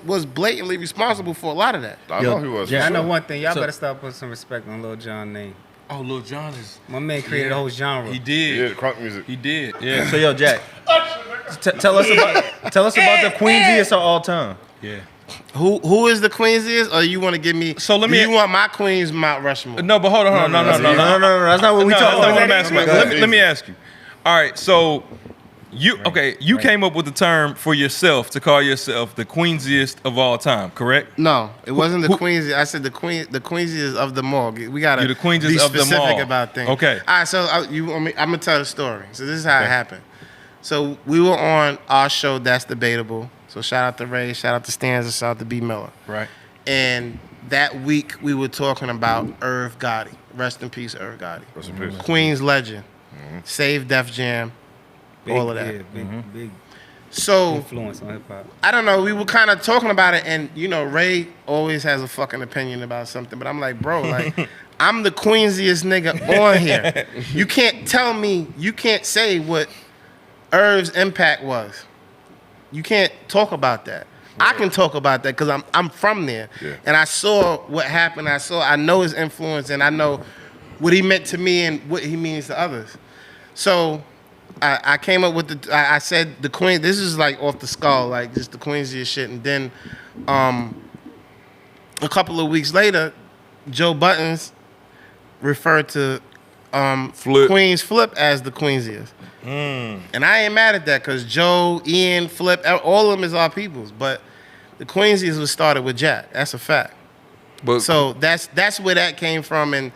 Speaker 1: was blatantly responsible for a lot of that.
Speaker 6: I know he was.
Speaker 3: Yeah,
Speaker 4: I know one thing. Y'all better start putting some respect on Lil Jon's name.
Speaker 2: Oh, Lil Jon is.
Speaker 4: My man created a whole genre.
Speaker 2: He did.
Speaker 6: Yeah, the crunk music.
Speaker 2: He did. Yeah.
Speaker 3: So yo, Jack, tell us about the Queensiest of all time.
Speaker 2: Yeah.
Speaker 1: Who is the Queensiest? Or you want to give me?
Speaker 2: So let me.
Speaker 1: Do you want my Queen's Mount Rushmore?
Speaker 2: No, but hold on. No.
Speaker 3: No. That's not what we
Speaker 2: No,
Speaker 3: talking
Speaker 2: that's not what
Speaker 3: about.
Speaker 2: I'm asking. Let me ask you. All right, so you came up with the term for yourself to call yourself the Queensiest of all time, correct?
Speaker 1: No, it wasn't the Queensiest. I said the Queensiest of them all. We gotta
Speaker 2: You're the Queensiest
Speaker 1: be
Speaker 2: of them
Speaker 1: specific
Speaker 2: all.
Speaker 1: about things.
Speaker 2: Okay.
Speaker 1: All right, so I'm gonna tell the story. So this is how it happened. So we were on our show, That's Debatable. So shout out to Ray, shout out to Stanza, shout out to B Miller.
Speaker 2: Right.
Speaker 1: And that week we were talking about Irv Gotti. Rest in peace, Irv Gotti.
Speaker 6: Rest in peace.
Speaker 1: Queen's legend. Save Def Jam. All of that.
Speaker 4: Yeah, big
Speaker 1: So
Speaker 4: influence on hip hop.
Speaker 1: I don't know. We were kind of talking about it, and Ray always has a fucking opinion about something. But I'm like, bro, like, I'm the Queensiest nigga on here. You can't tell me. You can't say what Irv's impact was. You can't talk about that. I can talk about that because I'm from there, and I saw what happened. I know his influence, and I know what he meant to me and what he means to others. So I came up with I said the Queen. This is like off the skull, like just the Queensiest shit. And then a couple of weeks later, Joe Buttons referred to Queen's Flip as the Queensiest. And I ain't mad at that because Joe, Ian, Flip, all of them is our peoples. But the Queensiest was started with Jack. That's a fact.
Speaker 5: But
Speaker 1: So that's where that came from, and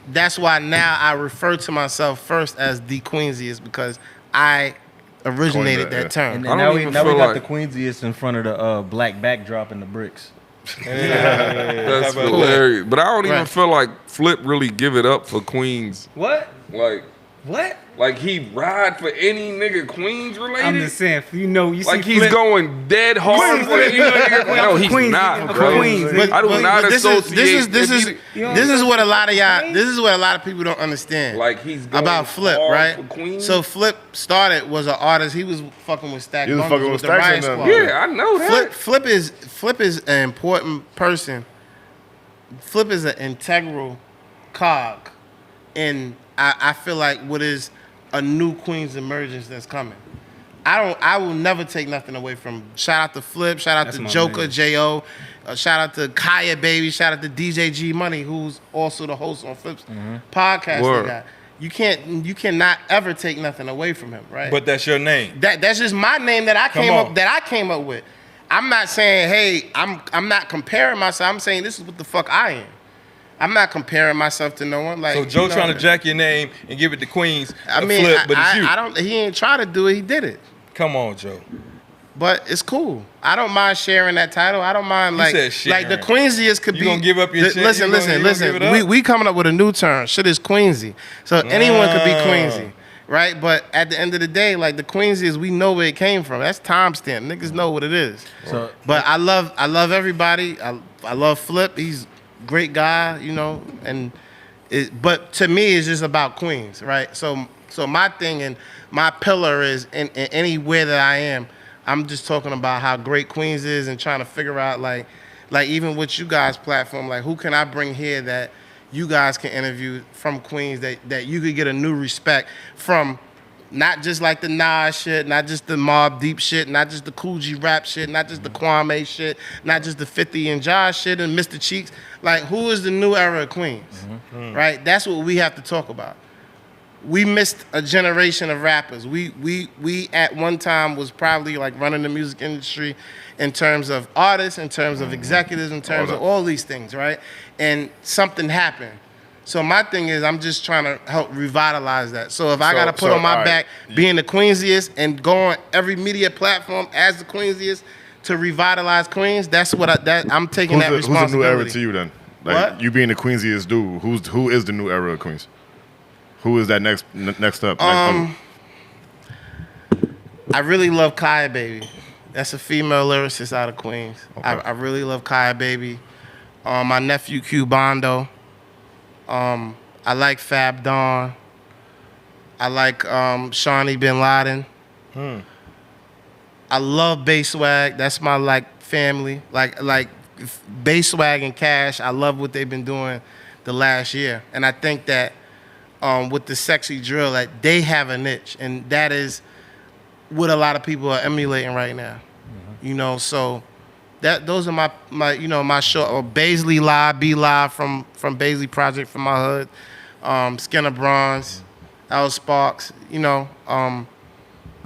Speaker 1: that's why now I refer to myself first as the Queensiest because I originated that term.
Speaker 3: And
Speaker 5: I
Speaker 3: then
Speaker 5: don't
Speaker 3: now we
Speaker 5: even
Speaker 3: got
Speaker 5: feel
Speaker 3: the
Speaker 5: like-
Speaker 3: Queensiest in front of the black backdrop and the bricks.
Speaker 5: that's hilarious. But I don't even
Speaker 1: Right.
Speaker 5: feel like Flip really give it up for Queens.
Speaker 4: What?
Speaker 5: Like he ride for any nigga Queens related.
Speaker 4: I'm just saying, you see
Speaker 5: like he's
Speaker 4: Flip,
Speaker 5: going dead hard for any nigga. No, he's
Speaker 4: Queens,
Speaker 5: not,
Speaker 4: nigga,
Speaker 5: bro.
Speaker 4: Queens,
Speaker 1: But-
Speaker 5: I do
Speaker 1: but-
Speaker 5: not
Speaker 1: but
Speaker 5: associate.
Speaker 1: This is
Speaker 4: You know
Speaker 1: this
Speaker 4: what
Speaker 1: is
Speaker 4: I'm
Speaker 1: what a lot of y'all.
Speaker 4: saying?
Speaker 1: This is what a lot of people don't understand.
Speaker 5: Like he's going
Speaker 1: about Flip,
Speaker 5: hard
Speaker 1: right?
Speaker 5: for Queens.
Speaker 1: So Flip started was an artist. He was fucking with Stack.
Speaker 6: He was
Speaker 1: Bundles
Speaker 6: fucking with
Speaker 1: the
Speaker 6: Stacks
Speaker 1: Riot
Speaker 6: and them.
Speaker 1: Squad.
Speaker 5: yeah, I know that.
Speaker 1: Flip is an important person. Flip is an integral cog, and I feel like what is a new Queens emergence that's coming. I will never take nothing away from. Shout out to Flip. Shout out
Speaker 4: That's
Speaker 1: to
Speaker 4: my
Speaker 1: Joker
Speaker 4: man.
Speaker 1: Jo. Shout out to Kaya Baby. Shout out to DJ G Money, who's also the host on Flip's podcast.
Speaker 5: Word.
Speaker 1: They got. You cannot ever take nothing away from him, right?
Speaker 2: But that's your name.
Speaker 1: That's just my name that I came up with. I'm not saying, hey, I'm not comparing myself. I'm saying this is what the fuck I am. I'm not comparing myself to no one. Like
Speaker 2: So Joe trying to jack your name and give it to Queens.
Speaker 1: I mean,
Speaker 2: Flip, but it's you.
Speaker 1: I don't. He ain't try to do it. He did it.
Speaker 2: Come on, Joe.
Speaker 1: But it's cool. I don't mind sharing that title. I don't mind
Speaker 2: You said
Speaker 1: like the
Speaker 2: sharing.
Speaker 1: Queensiest could
Speaker 2: You
Speaker 1: be.
Speaker 2: gonna give up your chin?
Speaker 1: Listen,
Speaker 2: You gonna give
Speaker 1: listen.
Speaker 2: it up?
Speaker 1: We coming up with a new term. Shit is Queensy. So anyone could be Queensy, right? But at the end of the day, like the Queensiest, we know where it came from. That's timestamp. Niggas know what it is.
Speaker 3: So
Speaker 1: But I love everybody. I love Flip. He's a great guy, and but to me it's just about Queens, right? So my thing and my pillar is in anywhere that I am, I'm just talking about how great Queens is and trying to figure out like even with you guys' platform, like who can I bring here that you guys can interview from Queens that you could get a new respect from Not just like the Nas shit, not just the Mobb Deep shit, not just the Cool G rap shit, not just the Kwame shit, not just the 50 and Josh shit and Mr. Cheeks. Like, who is the new era of Queens? Right? That's what we have to talk about. We missed a generation of rappers. We at one time was probably like running the music industry in terms of artists, in terms of executives, in terms of all these things, right? And something happened. So my thing is, I'm just trying to help revitalize that. So if I got to put on my back being the Queensiest and go on every media platform as the Queensiest to revitalize Queens, that's what I'm taking that responsibility.
Speaker 6: Who's the new era to you then? Like,
Speaker 1: What?
Speaker 6: you being the Queensiest dude, who is the new era of Queens? Who is that next up?
Speaker 1: I really love Kaya Baby. That's a female lyricist out of Queens.
Speaker 6: Okay.
Speaker 1: I really love Kaya Baby. My nephew Q Bondo. I like Fab Dawn. I like Shawnee Bin Laden. I love Basswag. That's my like family. Like Basswag and Cash. I love what they've been doing the last year, and I think that with the sexy drill, that they have a niche, and that is what a lot of people are emulating right now. You know, so. Those are my short, or Baisley Live, Be Live from Baisley Project from my hood, Skinner Bronze, L Sparks. You know,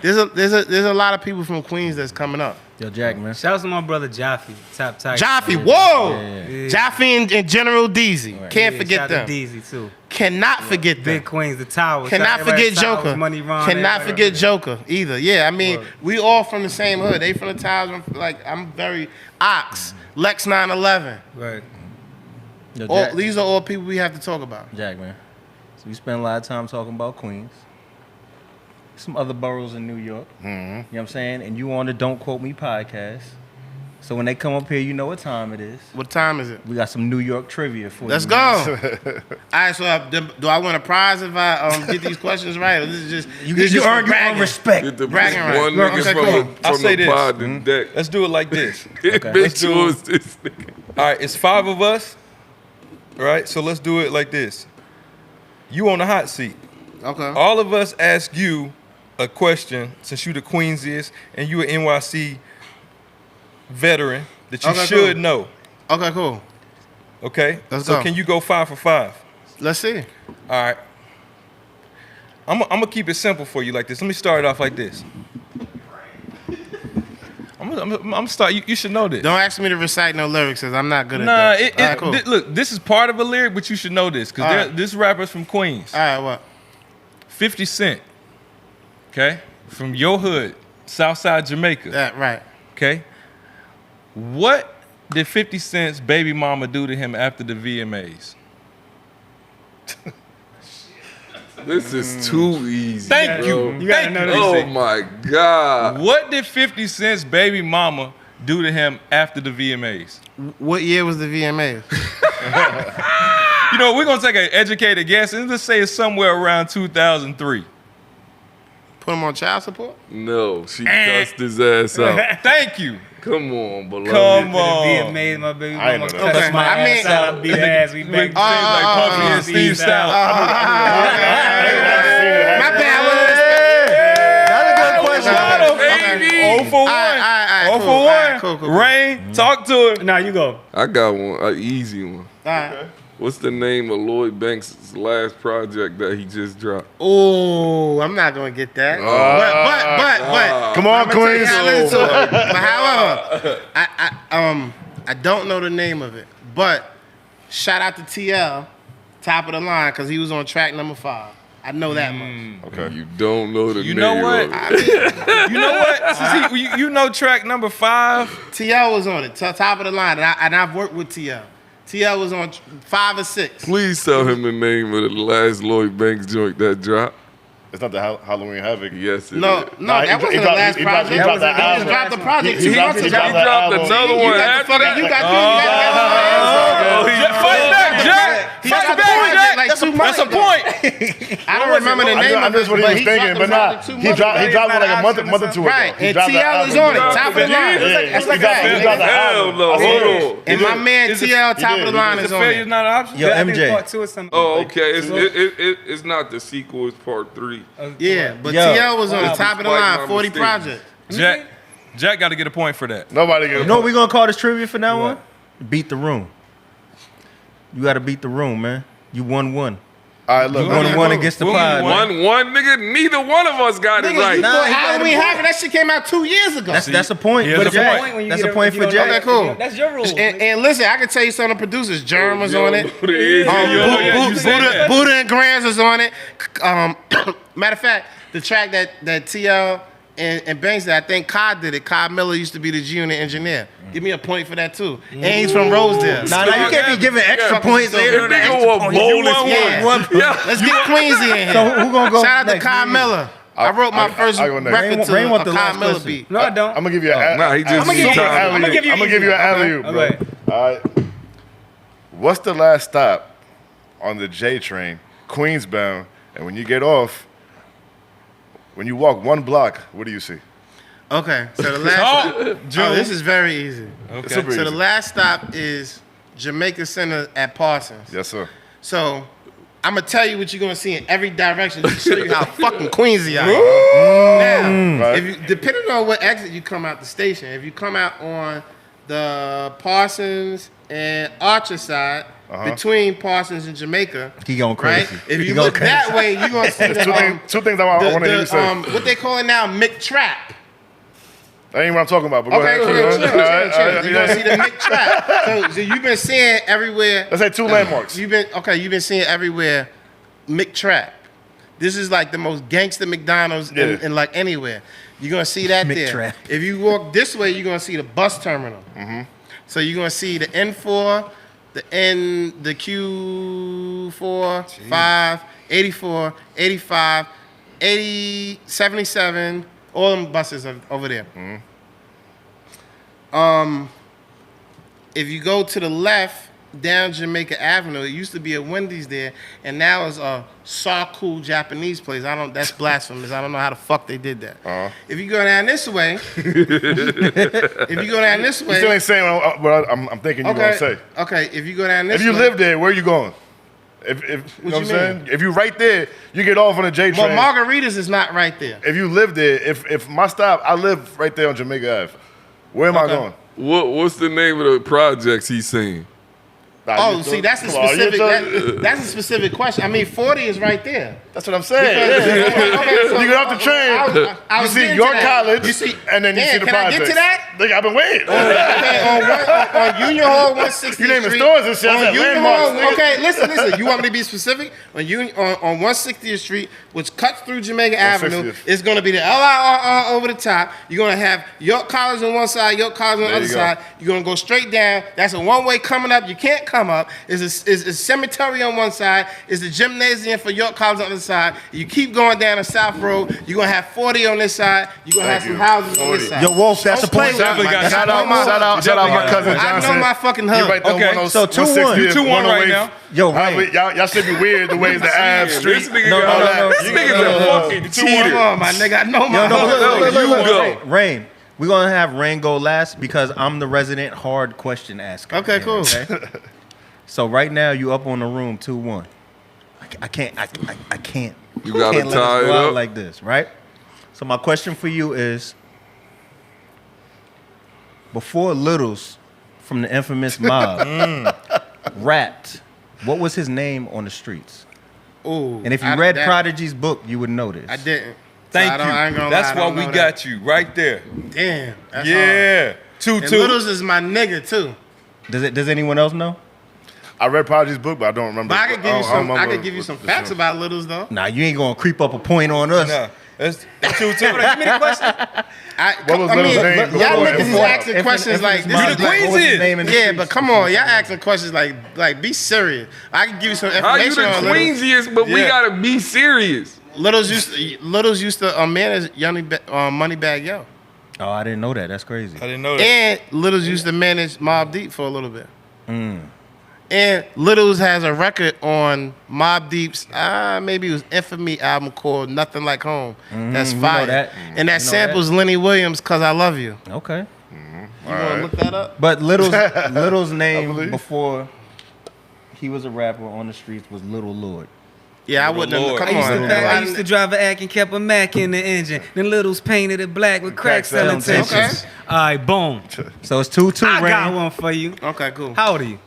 Speaker 1: there's a lot of people from Queens that's coming up.
Speaker 3: Yo, Jack, man.
Speaker 4: Shout out to my brother Jaffe, Top Tiger.
Speaker 1: Jaffe, whoa!
Speaker 4: Yeah.
Speaker 1: Jaffe and General Deezy.
Speaker 3: Right.
Speaker 1: Can't forget
Speaker 4: shout out
Speaker 1: them.
Speaker 4: to Deezy too.
Speaker 1: Cannot forget them.
Speaker 4: Big Queens, the Towers.
Speaker 1: Cannot forget Joker.
Speaker 4: Money Ron,
Speaker 1: Cannot
Speaker 4: everybody.
Speaker 1: forget Joker either. Yeah, I mean, we all from the same hood. They from the towers. Like, I'm very Ox, Lex 911.
Speaker 4: Right.
Speaker 3: Yo, Jack,
Speaker 1: These are all people we have to talk about.
Speaker 3: Jack, man. So we spend a lot of time talking about Queens. Some other boroughs in New York. You know what I'm saying? And you on the Don't Quote Me podcast. So when they come up here, you know what time it is.
Speaker 1: What time is it?
Speaker 3: We got some New York trivia for
Speaker 1: Let's
Speaker 3: you.
Speaker 1: go. All right, so do I win a prize if I get these questions right? Or this is just
Speaker 3: You earn your own respect.
Speaker 5: Get the
Speaker 1: Bragging rights.
Speaker 5: one
Speaker 1: Okay,
Speaker 5: nigga
Speaker 1: cool.
Speaker 2: I'll
Speaker 5: from
Speaker 2: say
Speaker 5: the
Speaker 2: this.
Speaker 5: pod and deck.
Speaker 2: Let's do it like this.
Speaker 5: Bitch, who is this nigga?
Speaker 2: All right, it's 5 of us. All right, so let's do it like this. You on the hot seat.
Speaker 1: Okay.
Speaker 2: All of us ask you a question, since you the Queensiest and you an NYC veteran that you
Speaker 1: Okay,
Speaker 2: should
Speaker 1: cool.
Speaker 2: know.
Speaker 1: Okay, cool.
Speaker 2: Okay?
Speaker 1: Let's
Speaker 2: so
Speaker 1: go.
Speaker 2: can you go 5 for 5?
Speaker 1: Let's see.
Speaker 2: All right. I'm gonna keep it simple for you like this. Let me start it off like this. I'm gonna start. You should know this.
Speaker 1: Don't ask me to recite no lyrics, cause I'm not good at
Speaker 2: Nah,
Speaker 1: that. All right, cool.
Speaker 2: look, this is part of a lyric, but you should know this
Speaker 1: All
Speaker 2: because
Speaker 1: right.
Speaker 2: this rapper's from Queens.
Speaker 1: All right, what?
Speaker 2: 50 Cent. Okay, from your hood, Southside Jamaica.
Speaker 1: That right.
Speaker 2: Okay, what did 50 Cent's baby mama do to him after the VMAs?
Speaker 5: This is too easy.
Speaker 2: Thank
Speaker 5: bro.
Speaker 2: you. Thank you.
Speaker 5: Oh my God.
Speaker 2: What did 50 Cent's baby mama do to him after the VMAs?
Speaker 1: What year was the VMAs?
Speaker 2: You know, we're gonna take an educated guess and let's say it's somewhere around 2003.
Speaker 1: Put him on child support?
Speaker 5: No, she cussed his ass out.
Speaker 2: Thank you.
Speaker 5: Come on, beloved.
Speaker 2: Come
Speaker 4: Be
Speaker 2: on.
Speaker 4: amazed, my baby
Speaker 6: I ain't
Speaker 4: mama.
Speaker 6: know that.
Speaker 4: Touch
Speaker 1: Okay,
Speaker 4: my
Speaker 1: I mean-
Speaker 4: ass out, beat ass. We back.
Speaker 2: Like Puffy and Steve Style.
Speaker 1: My bad.
Speaker 3: That's a good question.
Speaker 2: Baby. 0 for 1.
Speaker 1: All right,
Speaker 2: 0
Speaker 1: cool.
Speaker 2: for
Speaker 1: All
Speaker 2: 1.
Speaker 1: right, cool.
Speaker 2: Rain, talk to it.
Speaker 4: Now you go.
Speaker 5: I got one, an easy one.
Speaker 1: All right.
Speaker 5: What's the name of Lloyd Banks' last project that he just dropped?
Speaker 1: Oh, I'm not gonna get that. But
Speaker 6: Come on,
Speaker 1: I'ma tell you
Speaker 6: Queens.
Speaker 1: how I listen to it. But however, I don't know the name of it. But shout out to TL, top of the line, because he was on track number 5. I know that much.
Speaker 6: Okay.
Speaker 5: You don't know the
Speaker 2: You
Speaker 5: name
Speaker 2: know what?
Speaker 5: of it.
Speaker 2: You know what? Since you know track number 5.
Speaker 1: TL was on it, top of the line, and I've worked with TL. TL was on 5 or 6.
Speaker 5: Please tell him the name of the last Lloyd Banks joint that dropped.
Speaker 6: It's not the Halloween Havoc.
Speaker 5: Yes, it
Speaker 1: No,
Speaker 5: is.
Speaker 6: Nah,
Speaker 1: that
Speaker 6: he
Speaker 1: wasn't the
Speaker 6: dropped-
Speaker 1: last
Speaker 6: he dropped-
Speaker 1: project.
Speaker 6: he dropped that
Speaker 1: He
Speaker 6: album.
Speaker 1: just dropped the project
Speaker 6: He
Speaker 1: 2
Speaker 6: dropped-
Speaker 1: months
Speaker 6: he
Speaker 1: ago.
Speaker 6: dropped
Speaker 5: He dropped
Speaker 6: album.
Speaker 5: another
Speaker 1: You
Speaker 5: one
Speaker 1: got the
Speaker 5: after
Speaker 1: fucking,
Speaker 5: that.
Speaker 1: you got
Speaker 2: Fight back, Jack.
Speaker 3: He
Speaker 2: That's
Speaker 3: got
Speaker 2: a
Speaker 3: the
Speaker 2: point,
Speaker 3: point.
Speaker 2: Jack.
Speaker 3: Like
Speaker 2: That's
Speaker 3: 2
Speaker 2: a
Speaker 3: months
Speaker 2: point.
Speaker 3: I don't remember the name
Speaker 6: I
Speaker 3: of
Speaker 6: know
Speaker 3: it,
Speaker 6: that's what he was
Speaker 3: but
Speaker 6: thinking, but
Speaker 3: dropped
Speaker 6: nah.
Speaker 3: it
Speaker 6: He dropped
Speaker 3: It's
Speaker 6: one
Speaker 3: not
Speaker 6: like a
Speaker 3: an
Speaker 6: month
Speaker 3: option
Speaker 6: or two ago.
Speaker 4: Right,
Speaker 6: He
Speaker 4: and
Speaker 6: dropped the
Speaker 4: TL is
Speaker 6: album.
Speaker 4: on it, top of the line. That's like that.
Speaker 6: He dropped the
Speaker 5: Hell
Speaker 6: album.
Speaker 5: no,
Speaker 6: I said
Speaker 5: hold
Speaker 6: it.
Speaker 5: on.
Speaker 4: And my man
Speaker 2: Is it-
Speaker 4: TL, top of the line,
Speaker 2: Is
Speaker 4: is
Speaker 2: the
Speaker 4: on
Speaker 2: failure's
Speaker 4: it.
Speaker 2: not an option?
Speaker 3: Yo,
Speaker 4: I think
Speaker 3: MJ.
Speaker 4: part 2 or something.
Speaker 5: Oh, okay. It's not the sequel. It's part 3.
Speaker 4: Yeah, but
Speaker 3: Yo.
Speaker 4: TL was on the
Speaker 5: Wow.
Speaker 4: top of the
Speaker 5: Despite
Speaker 4: line,
Speaker 5: my
Speaker 4: 40
Speaker 5: mistakes.
Speaker 4: projects.
Speaker 2: Jack got to get a point for that.
Speaker 6: Nobody get
Speaker 3: You know what we gonna call this trivia for now on? Beat the room. You gotta beat the room, man. You won one.
Speaker 6: All right, look.
Speaker 3: You won one against the pod. man.
Speaker 5: One nigga. Neither one of us got it right.
Speaker 3: Nah, he
Speaker 4: How
Speaker 3: got
Speaker 4: did
Speaker 3: a
Speaker 4: we
Speaker 3: point.
Speaker 4: have it? That shit came out 2 years ago.
Speaker 3: That's a point.
Speaker 2: He has
Speaker 3: for
Speaker 2: a
Speaker 3: Jack.
Speaker 2: point.
Speaker 3: That's a point for
Speaker 4: Okay,
Speaker 3: Jack.
Speaker 4: cool.
Speaker 7: That's your rule.
Speaker 4: And listen, I can tell you some of the producers. Germ was on it.
Speaker 2: you said that.
Speaker 4: Buddha and Grands was on it. Matter of fact, the track that TL and Banks did, I think Cod did it. Cod Miller used to be the G-Unit engineer. Give me a point for that too. And he's from Rosedale.
Speaker 3: Nah, you can't be giving extra points.
Speaker 5: This
Speaker 3: Every
Speaker 5: nigga
Speaker 3: extra
Speaker 5: was
Speaker 3: point.
Speaker 5: bold as
Speaker 4: Yeah.
Speaker 5: fuck. Yeah.
Speaker 4: Let's get Queensy in here.
Speaker 3: So who gonna go
Speaker 4: Shout out to
Speaker 3: next?
Speaker 4: Cod Miller. I wrote my first
Speaker 6: I go next.
Speaker 4: record to
Speaker 3: Rain want
Speaker 4: a
Speaker 3: the last
Speaker 4: Cod Miller
Speaker 3: question.
Speaker 4: beat.
Speaker 7: No, I don't.
Speaker 6: I'm gonna give you an
Speaker 5: Nah, he just
Speaker 7: I'ma give you-
Speaker 5: time.
Speaker 7: I'ma give you
Speaker 6: I'm gonna give you an
Speaker 7: easy.
Speaker 6: alley-oop, bro.
Speaker 7: Okay.
Speaker 6: All right. What's the last stop on the J train, Queensbound? And when you get off, when you walk 1 block, what do you see?
Speaker 4: Okay, so the last this is very easy.
Speaker 6: It's super
Speaker 4: So the
Speaker 6: easy.
Speaker 4: last stop is Jamaica Center at Parsons.
Speaker 6: Yes, sir.
Speaker 4: So I'm gonna tell you what you're gonna see in every direction to show you how fucking Queensy I am. Now,
Speaker 6: Right.
Speaker 4: if you, depending on what exit you come out the station, if you come out on the Parsons and Archer side, between Parsons and Jamaica,
Speaker 3: He going
Speaker 4: right?
Speaker 3: crazy.
Speaker 4: If
Speaker 3: He
Speaker 4: you
Speaker 3: going
Speaker 4: look that
Speaker 3: crazy.
Speaker 4: way, you're gonna see the,
Speaker 6: Two things I want to hear you say.
Speaker 4: what they call it now, McTrap.
Speaker 6: That ain't what I'm talking about, but go
Speaker 4: Okay,
Speaker 6: ahead.
Speaker 4: chill.
Speaker 6: All right,
Speaker 4: You're gonna see the Mick Trap. So you've been seeing everywhere.
Speaker 6: Let's say 2 landmarks.
Speaker 4: You've been seeing everywhere Mick Trap. This is like the most gangster McDonald's in like anywhere. You're gonna see that
Speaker 3: Mick
Speaker 4: there.
Speaker 3: Trap.
Speaker 4: If you walk this way, you're gonna see the bus terminal. So you're gonna see the N4, the Q4, 5, 84, 85, 80, 77. All them buses are over there. If you go to the left down Jamaica Avenue, it used to be a Wendy's there, and now it's a Cool Japanese place. That's blasphemous. I don't know how the fuck they did that. If you go down this way,
Speaker 6: You still ain't saying what I'm thinking you're gonna say.
Speaker 4: Okay, if you go down this
Speaker 6: If you
Speaker 4: way,
Speaker 6: live there, where you going? If you know what I'm
Speaker 4: you
Speaker 6: saying? If you right there, you get off on the J
Speaker 4: well,
Speaker 6: train.
Speaker 4: Margaritas is not right there.
Speaker 6: If you live there, if my stop, I live right there on Jamaica Ave. Where am I going?
Speaker 5: What's the name of the projects he's saying?
Speaker 6: Nah,
Speaker 4: Oh,
Speaker 6: you
Speaker 4: see, that's a
Speaker 6: come on, you
Speaker 4: specific. That's a specific question. I mean, 40 is right there.
Speaker 6: That's what I'm saying.
Speaker 4: So,
Speaker 6: You get off the train,
Speaker 4: I
Speaker 6: you
Speaker 4: was
Speaker 6: see
Speaker 4: getting
Speaker 6: York
Speaker 4: to that.
Speaker 6: College,
Speaker 4: You see,
Speaker 6: and then you
Speaker 4: damn,
Speaker 6: see the
Speaker 4: can I
Speaker 6: projects.
Speaker 4: get to that?
Speaker 6: Nigga, I've been waiting.
Speaker 4: Okay, on Union Hall 160th
Speaker 6: You naming
Speaker 4: Street.
Speaker 6: stores and shit. I
Speaker 4: On
Speaker 6: said
Speaker 4: Union
Speaker 6: landmarks,
Speaker 4: Hall,
Speaker 6: nigga.
Speaker 4: okay, listen. You want me to be specific? On 160th Street, which cuts through Jamaica Avenue,
Speaker 6: 160th.
Speaker 4: it's going to be the LIRR over the top. You're going to have York College on one side, York College on the
Speaker 6: There
Speaker 4: other
Speaker 6: you go.
Speaker 4: side. You're going to go straight down. That's a one-way coming up. You can't come up. It's a cemetery on one side. It's the gymnasium for York College on the other side. You keep going down the South Road. You're going to have 40 on this side. You're going to have
Speaker 6: Thank
Speaker 4: some
Speaker 6: you.
Speaker 4: houses on
Speaker 6: 40.
Speaker 4: this side.
Speaker 3: Yo, Wolf, that's a
Speaker 4: Don't play
Speaker 3: point.
Speaker 4: with me,
Speaker 2: Definitely got
Speaker 4: man.
Speaker 6: Shout out my cousin
Speaker 4: I
Speaker 6: Johnson.
Speaker 4: know my fucking
Speaker 6: He
Speaker 4: hood.
Speaker 6: right there on
Speaker 2: Okay,
Speaker 6: 10-
Speaker 3: so 2-1.
Speaker 6: 160th,
Speaker 2: 2-1 right
Speaker 6: 108th.
Speaker 2: now.
Speaker 3: Yo,
Speaker 6: How
Speaker 3: Rain.
Speaker 6: we- y'all should be weird the ways the Ave Street.
Speaker 5: This nigga
Speaker 3: No,
Speaker 5: got
Speaker 3: no,
Speaker 5: that.
Speaker 3: no.
Speaker 5: This nigga's a fucking
Speaker 4: Come
Speaker 5: cheater.
Speaker 4: on, my nigga. I know my
Speaker 3: Yo, no,
Speaker 4: hood.
Speaker 3: look,
Speaker 5: You
Speaker 3: Rain.
Speaker 5: go.
Speaker 3: Rain. We're gonna have Rain go last because I'm the resident hard question asker.
Speaker 4: Okay,
Speaker 3: here,
Speaker 4: cool.
Speaker 3: okay? So right now you up on the room 2-1. I can't.
Speaker 5: You gotta
Speaker 3: can't let
Speaker 5: tie
Speaker 3: us
Speaker 5: it
Speaker 3: go out
Speaker 5: up.
Speaker 3: like this, right? So my question for you is: before Littles from the infamous mob rapped, what was his name on the streets?
Speaker 4: Ooh,
Speaker 3: And if you read Prodigy's book, you would know this.
Speaker 4: I didn't.
Speaker 2: Thank
Speaker 4: So I ain't
Speaker 2: you.
Speaker 4: gonna
Speaker 2: That's
Speaker 4: lie, I
Speaker 2: why
Speaker 4: don't
Speaker 2: we
Speaker 4: know
Speaker 2: got
Speaker 4: that.
Speaker 2: you right there.
Speaker 4: Damn. That's hard.
Speaker 2: Yeah.
Speaker 4: And
Speaker 2: 2-2.
Speaker 4: Littles is my nigga too.
Speaker 3: Does anyone else know?
Speaker 6: I read Prodigy's book, but I don't remember.
Speaker 4: But I could give you some. I
Speaker 6: remember
Speaker 4: could give you some
Speaker 6: what-
Speaker 4: facts about Littles though.
Speaker 3: Nah, you ain't gonna creep up a point on us.
Speaker 2: Nah, that's 2-2.
Speaker 4: Give me the question.
Speaker 6: What was Little's name
Speaker 4: y'all
Speaker 6: before-
Speaker 4: niggas is
Speaker 6: before-
Speaker 4: asking questions like this.
Speaker 2: You
Speaker 4: Is
Speaker 2: the
Speaker 4: like,
Speaker 2: Queensiest.
Speaker 3: What was his name in the
Speaker 4: yeah,
Speaker 3: streets?
Speaker 4: but come on, y'all asking questions like be serious. I can give you some
Speaker 5: How you
Speaker 4: information
Speaker 5: the
Speaker 4: on Littles.
Speaker 5: Queensiest, but we
Speaker 2: Yeah.
Speaker 5: gotta be serious.
Speaker 4: Littles used to manage Moneybag Yo,
Speaker 3: Oh, I didn't know that. That's crazy.
Speaker 2: I didn't know that.
Speaker 4: and Littles used to manage Mobb Deep for a little bit.
Speaker 1: And Littles has a record on Mobb Deep's, maybe it was Infamy album called Nothing Like Home. That's
Speaker 3: we know
Speaker 1: fire.
Speaker 3: that.
Speaker 1: And that
Speaker 3: We know
Speaker 1: samples Lenny Williams, Cause I Love You.
Speaker 3: Okay.
Speaker 1: You want to look that up?
Speaker 3: But Little's name before he was a rapper on the streets was Little Lord.
Speaker 1: Yeah, I wouldn't have.
Speaker 2: Lord.
Speaker 1: Come on.
Speaker 4: I used to drive an Ack and kept a Mac in the engine. Then Littles painted it black with crack selling tensions.
Speaker 1: Okay.
Speaker 4: All right, boom.
Speaker 3: So it's 2-2,
Speaker 4: I got
Speaker 3: Rain.
Speaker 4: one for you.
Speaker 1: Okay, cool.
Speaker 4: How old are you?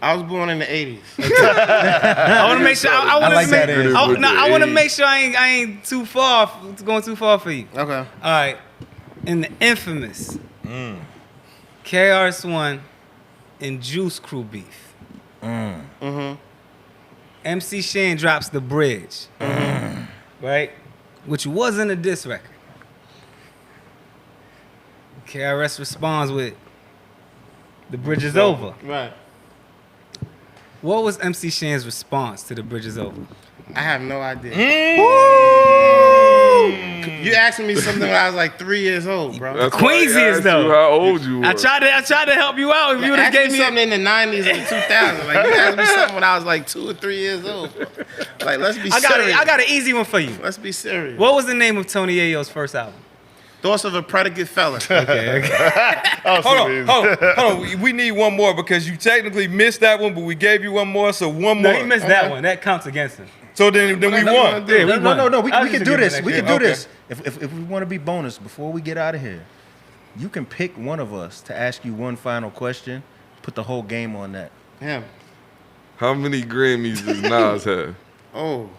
Speaker 1: I was born in the 80s.
Speaker 4: I want to make sure. I want
Speaker 3: like
Speaker 4: to
Speaker 3: that
Speaker 4: make.
Speaker 3: age.
Speaker 4: I want to make sure I ain't too far, going too far for you.
Speaker 1: Okay.
Speaker 4: All right. In the infamous KRS-One and Juice Crew beef. MC Shan drops The Bridge. Right? Which wasn't a diss record. KRS responds with The Bridge is over.
Speaker 1: Right.
Speaker 4: What was MC Shan's response to The Bridge is over?
Speaker 1: I have no idea. You asking me something when I was like 3 years old, bro.
Speaker 5: That's why I
Speaker 4: Queensiest,
Speaker 5: asked
Speaker 4: though.
Speaker 5: you how old you were.
Speaker 4: I tried to help you out. If you would have
Speaker 1: Ask
Speaker 4: gave
Speaker 1: me
Speaker 4: me
Speaker 1: something in the 90s and 2000s. Like, you asked me something when I was like 2 or 3 years old. Bro. Like, let's be serious.
Speaker 4: I got an easy one for you.
Speaker 1: Let's be serious.
Speaker 4: What was the name of Tony Ayo's first album?
Speaker 1: Thoughts of a Predicate Fella.
Speaker 4: Okay.
Speaker 2: Hold on. We need one more because you technically missed that one, but we gave you one more, so one
Speaker 4: No,
Speaker 2: more.
Speaker 4: he missed that one. That counts against him.
Speaker 2: So then we won.
Speaker 1: Yeah, we
Speaker 3: No. We
Speaker 4: I
Speaker 3: can
Speaker 4: just
Speaker 3: do
Speaker 4: give
Speaker 3: this.
Speaker 4: it
Speaker 3: We
Speaker 4: back.
Speaker 3: can do
Speaker 2: Okay.
Speaker 3: this. If we want to be bonus before we get out of here, you can pick one of us to ask you one final question. Put the whole game on that.
Speaker 1: Him.
Speaker 5: How many Grammys does Nas have?
Speaker 1: Oh.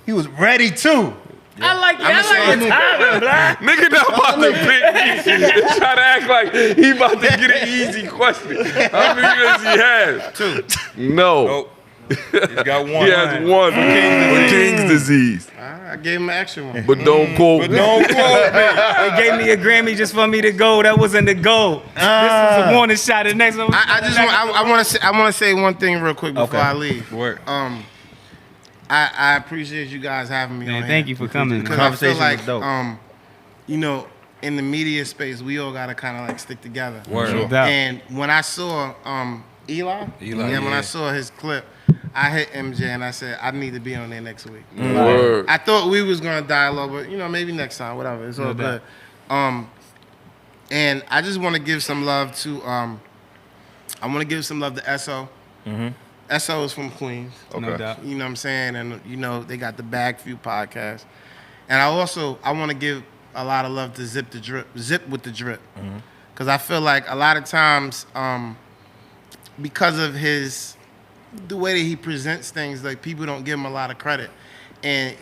Speaker 3: He was ready too.
Speaker 4: I like the timing, black.
Speaker 5: Nigga not about to pick me and try to act like he about to get an easy question. How many does he have?
Speaker 1: 2.
Speaker 5: No.
Speaker 2: Nope. He's got one.
Speaker 5: He has one for King's disease.
Speaker 1: I gave him an extra one.
Speaker 5: But don't quote me.
Speaker 2: Don't quote me.
Speaker 4: They gave me a Grammy just for me to go. That wasn't the goal. This was a warning shot. The next one.
Speaker 1: I want to say one thing real quick before
Speaker 3: Okay.
Speaker 1: I leave.
Speaker 2: Work.
Speaker 1: I appreciate you guys having me on
Speaker 4: Man,
Speaker 1: here.
Speaker 4: thank you for coming.
Speaker 1: Because
Speaker 4: Man.
Speaker 1: I feel
Speaker 3: Conversation
Speaker 1: like,
Speaker 3: was dope.
Speaker 1: you know, in the media space, we all gotta kind of like stick together.
Speaker 2: Word.
Speaker 4: No doubt.
Speaker 1: And when I saw Eli, when I saw his clip, I hit MJ and I said I need to be on there next week.
Speaker 5: Word.
Speaker 1: I thought we was gonna dialogue, but you know, maybe next time, whatever. It's all good. And I just want to give some love to SO. SO is from Queens.
Speaker 4: No doubt.
Speaker 1: You know what I'm saying? And you know, they got the Bag Few podcast. And I want to give a lot of love to Zip with the Drip. Cause I feel like a lot of times, because of the way that he presents things, like people don't give him a lot of credit. And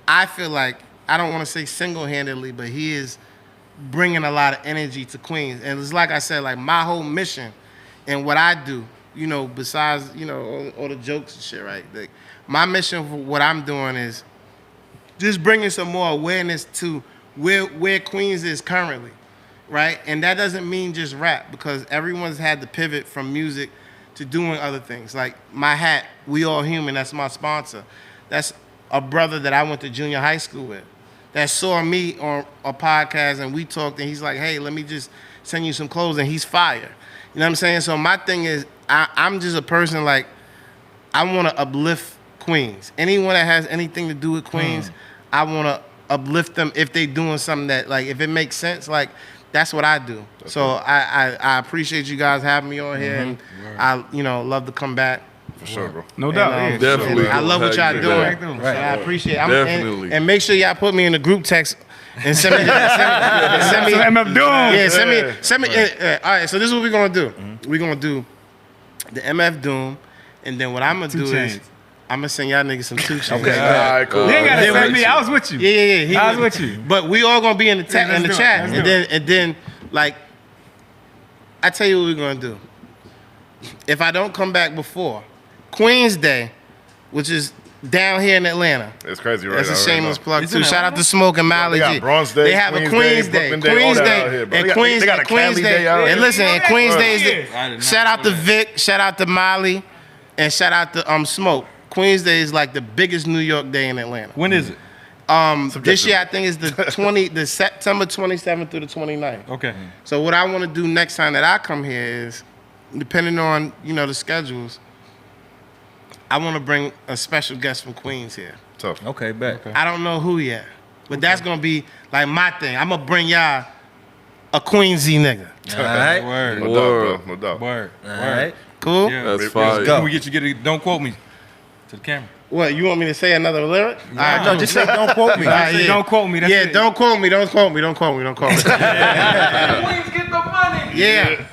Speaker 1: I feel like, I don't want to say single-handedly, but he is bringing a lot of energy to Queens. And it's like I said, like my whole mission and what I do, you know, besides, you know, all the jokes and shit, right? Like, my mission for what I'm doing is just bringing some more awareness to where Queens is currently, right? And that doesn't mean just rap, because everyone's had to pivot from music to doing other things. Like my hat, We All Human, that's my sponsor. That's a brother that I went to junior high school with that saw me on a podcast and we talked, and he's like, hey, let me just send you some clothes, and he's fire. You know what I'm saying? So my thing is, I'm just a person, like, I want to uplift Queens. Anyone that has anything to do with Queens, I want to uplift them if they doing something that, like, if it makes sense, like, that's what I do. So I appreciate you guys having me on here, and I, you know, love to come back.
Speaker 6: For sure, bro.
Speaker 4: No doubt.
Speaker 1: And,
Speaker 5: Definitely.
Speaker 1: and I love what y'all
Speaker 5: We'll
Speaker 1: doing.
Speaker 5: have
Speaker 1: So
Speaker 5: you
Speaker 1: I appreciate it.
Speaker 5: Definitely.
Speaker 1: And make sure y'all put me in the group text and send me.
Speaker 4: MF Doom.
Speaker 1: Yeah, send me. All right, so this is what we're gonna do. We're gonna do the MF Doom, and then what I'm gonna do is I'm gonna send y'all niggas some 2 Chainz.
Speaker 6: Okay. All right, cool.
Speaker 4: You ain't gotta
Speaker 1: Then
Speaker 4: send
Speaker 1: we-
Speaker 4: me. I was with you.
Speaker 1: Yeah.
Speaker 4: I was with you.
Speaker 1: But we all gonna be in the
Speaker 4: let's do it.
Speaker 1: chat,
Speaker 4: Let's do
Speaker 1: and then like, I tell you what we're gonna do. If I don't come back before Queen's Day, which is down here in Atlanta.
Speaker 6: It's crazy, right?
Speaker 1: That's a
Speaker 6: I already
Speaker 1: shameless
Speaker 6: know.
Speaker 1: plug too. Shout out to Smoke and Mally
Speaker 6: They got
Speaker 1: G.
Speaker 6: Bronze Day,
Speaker 1: They have a Queen's Day,
Speaker 6: Brooklyn Day, all
Speaker 1: Queen's
Speaker 6: that
Speaker 1: Day,
Speaker 6: out here, bro.
Speaker 1: and
Speaker 6: They got-
Speaker 1: Queen's
Speaker 6: they got
Speaker 1: Day,
Speaker 6: a Cali
Speaker 1: Queen's
Speaker 6: Day
Speaker 1: Day.
Speaker 6: out
Speaker 1: And
Speaker 6: here.
Speaker 1: listen, and Queen's Day is
Speaker 2: I did not
Speaker 1: shout out
Speaker 2: know
Speaker 1: to
Speaker 2: that.
Speaker 1: Vic, shout out to Molly, and shout out to Smoke. Queen's Day is like the biggest New York day in Atlanta.
Speaker 2: When is it?
Speaker 1: This year I think is the September 27th through the 29th.
Speaker 2: Okay.
Speaker 1: So what I want to do next time that I come here is, depending on the schedules, I want to bring a special guest from Queens here.
Speaker 6: Tough.
Speaker 3: Okay, bet.
Speaker 1: I don't know who yet, but that's gonna be like my thing. I'm gonna bring y'all a Queensy nigga.
Speaker 3: All right.
Speaker 2: Word.
Speaker 6: No doubt, bro. No doubt.
Speaker 2: Word.
Speaker 3: All right.
Speaker 1: Cool.
Speaker 2: Yeah.
Speaker 5: That's
Speaker 6: Let's
Speaker 5: fire.
Speaker 3: go.
Speaker 2: Can we get it? Don't quote me to the camera.
Speaker 1: What, you want me to say another lyric? All right,
Speaker 3: No, just say don't quote me.
Speaker 1: All right, yeah.
Speaker 4: Don't quote me. That's
Speaker 1: Yeah,
Speaker 4: it.
Speaker 1: don't quote me. Don't quote me. Don't quote me. Don't quote me.
Speaker 7: Queens get the money.
Speaker 1: Yeah.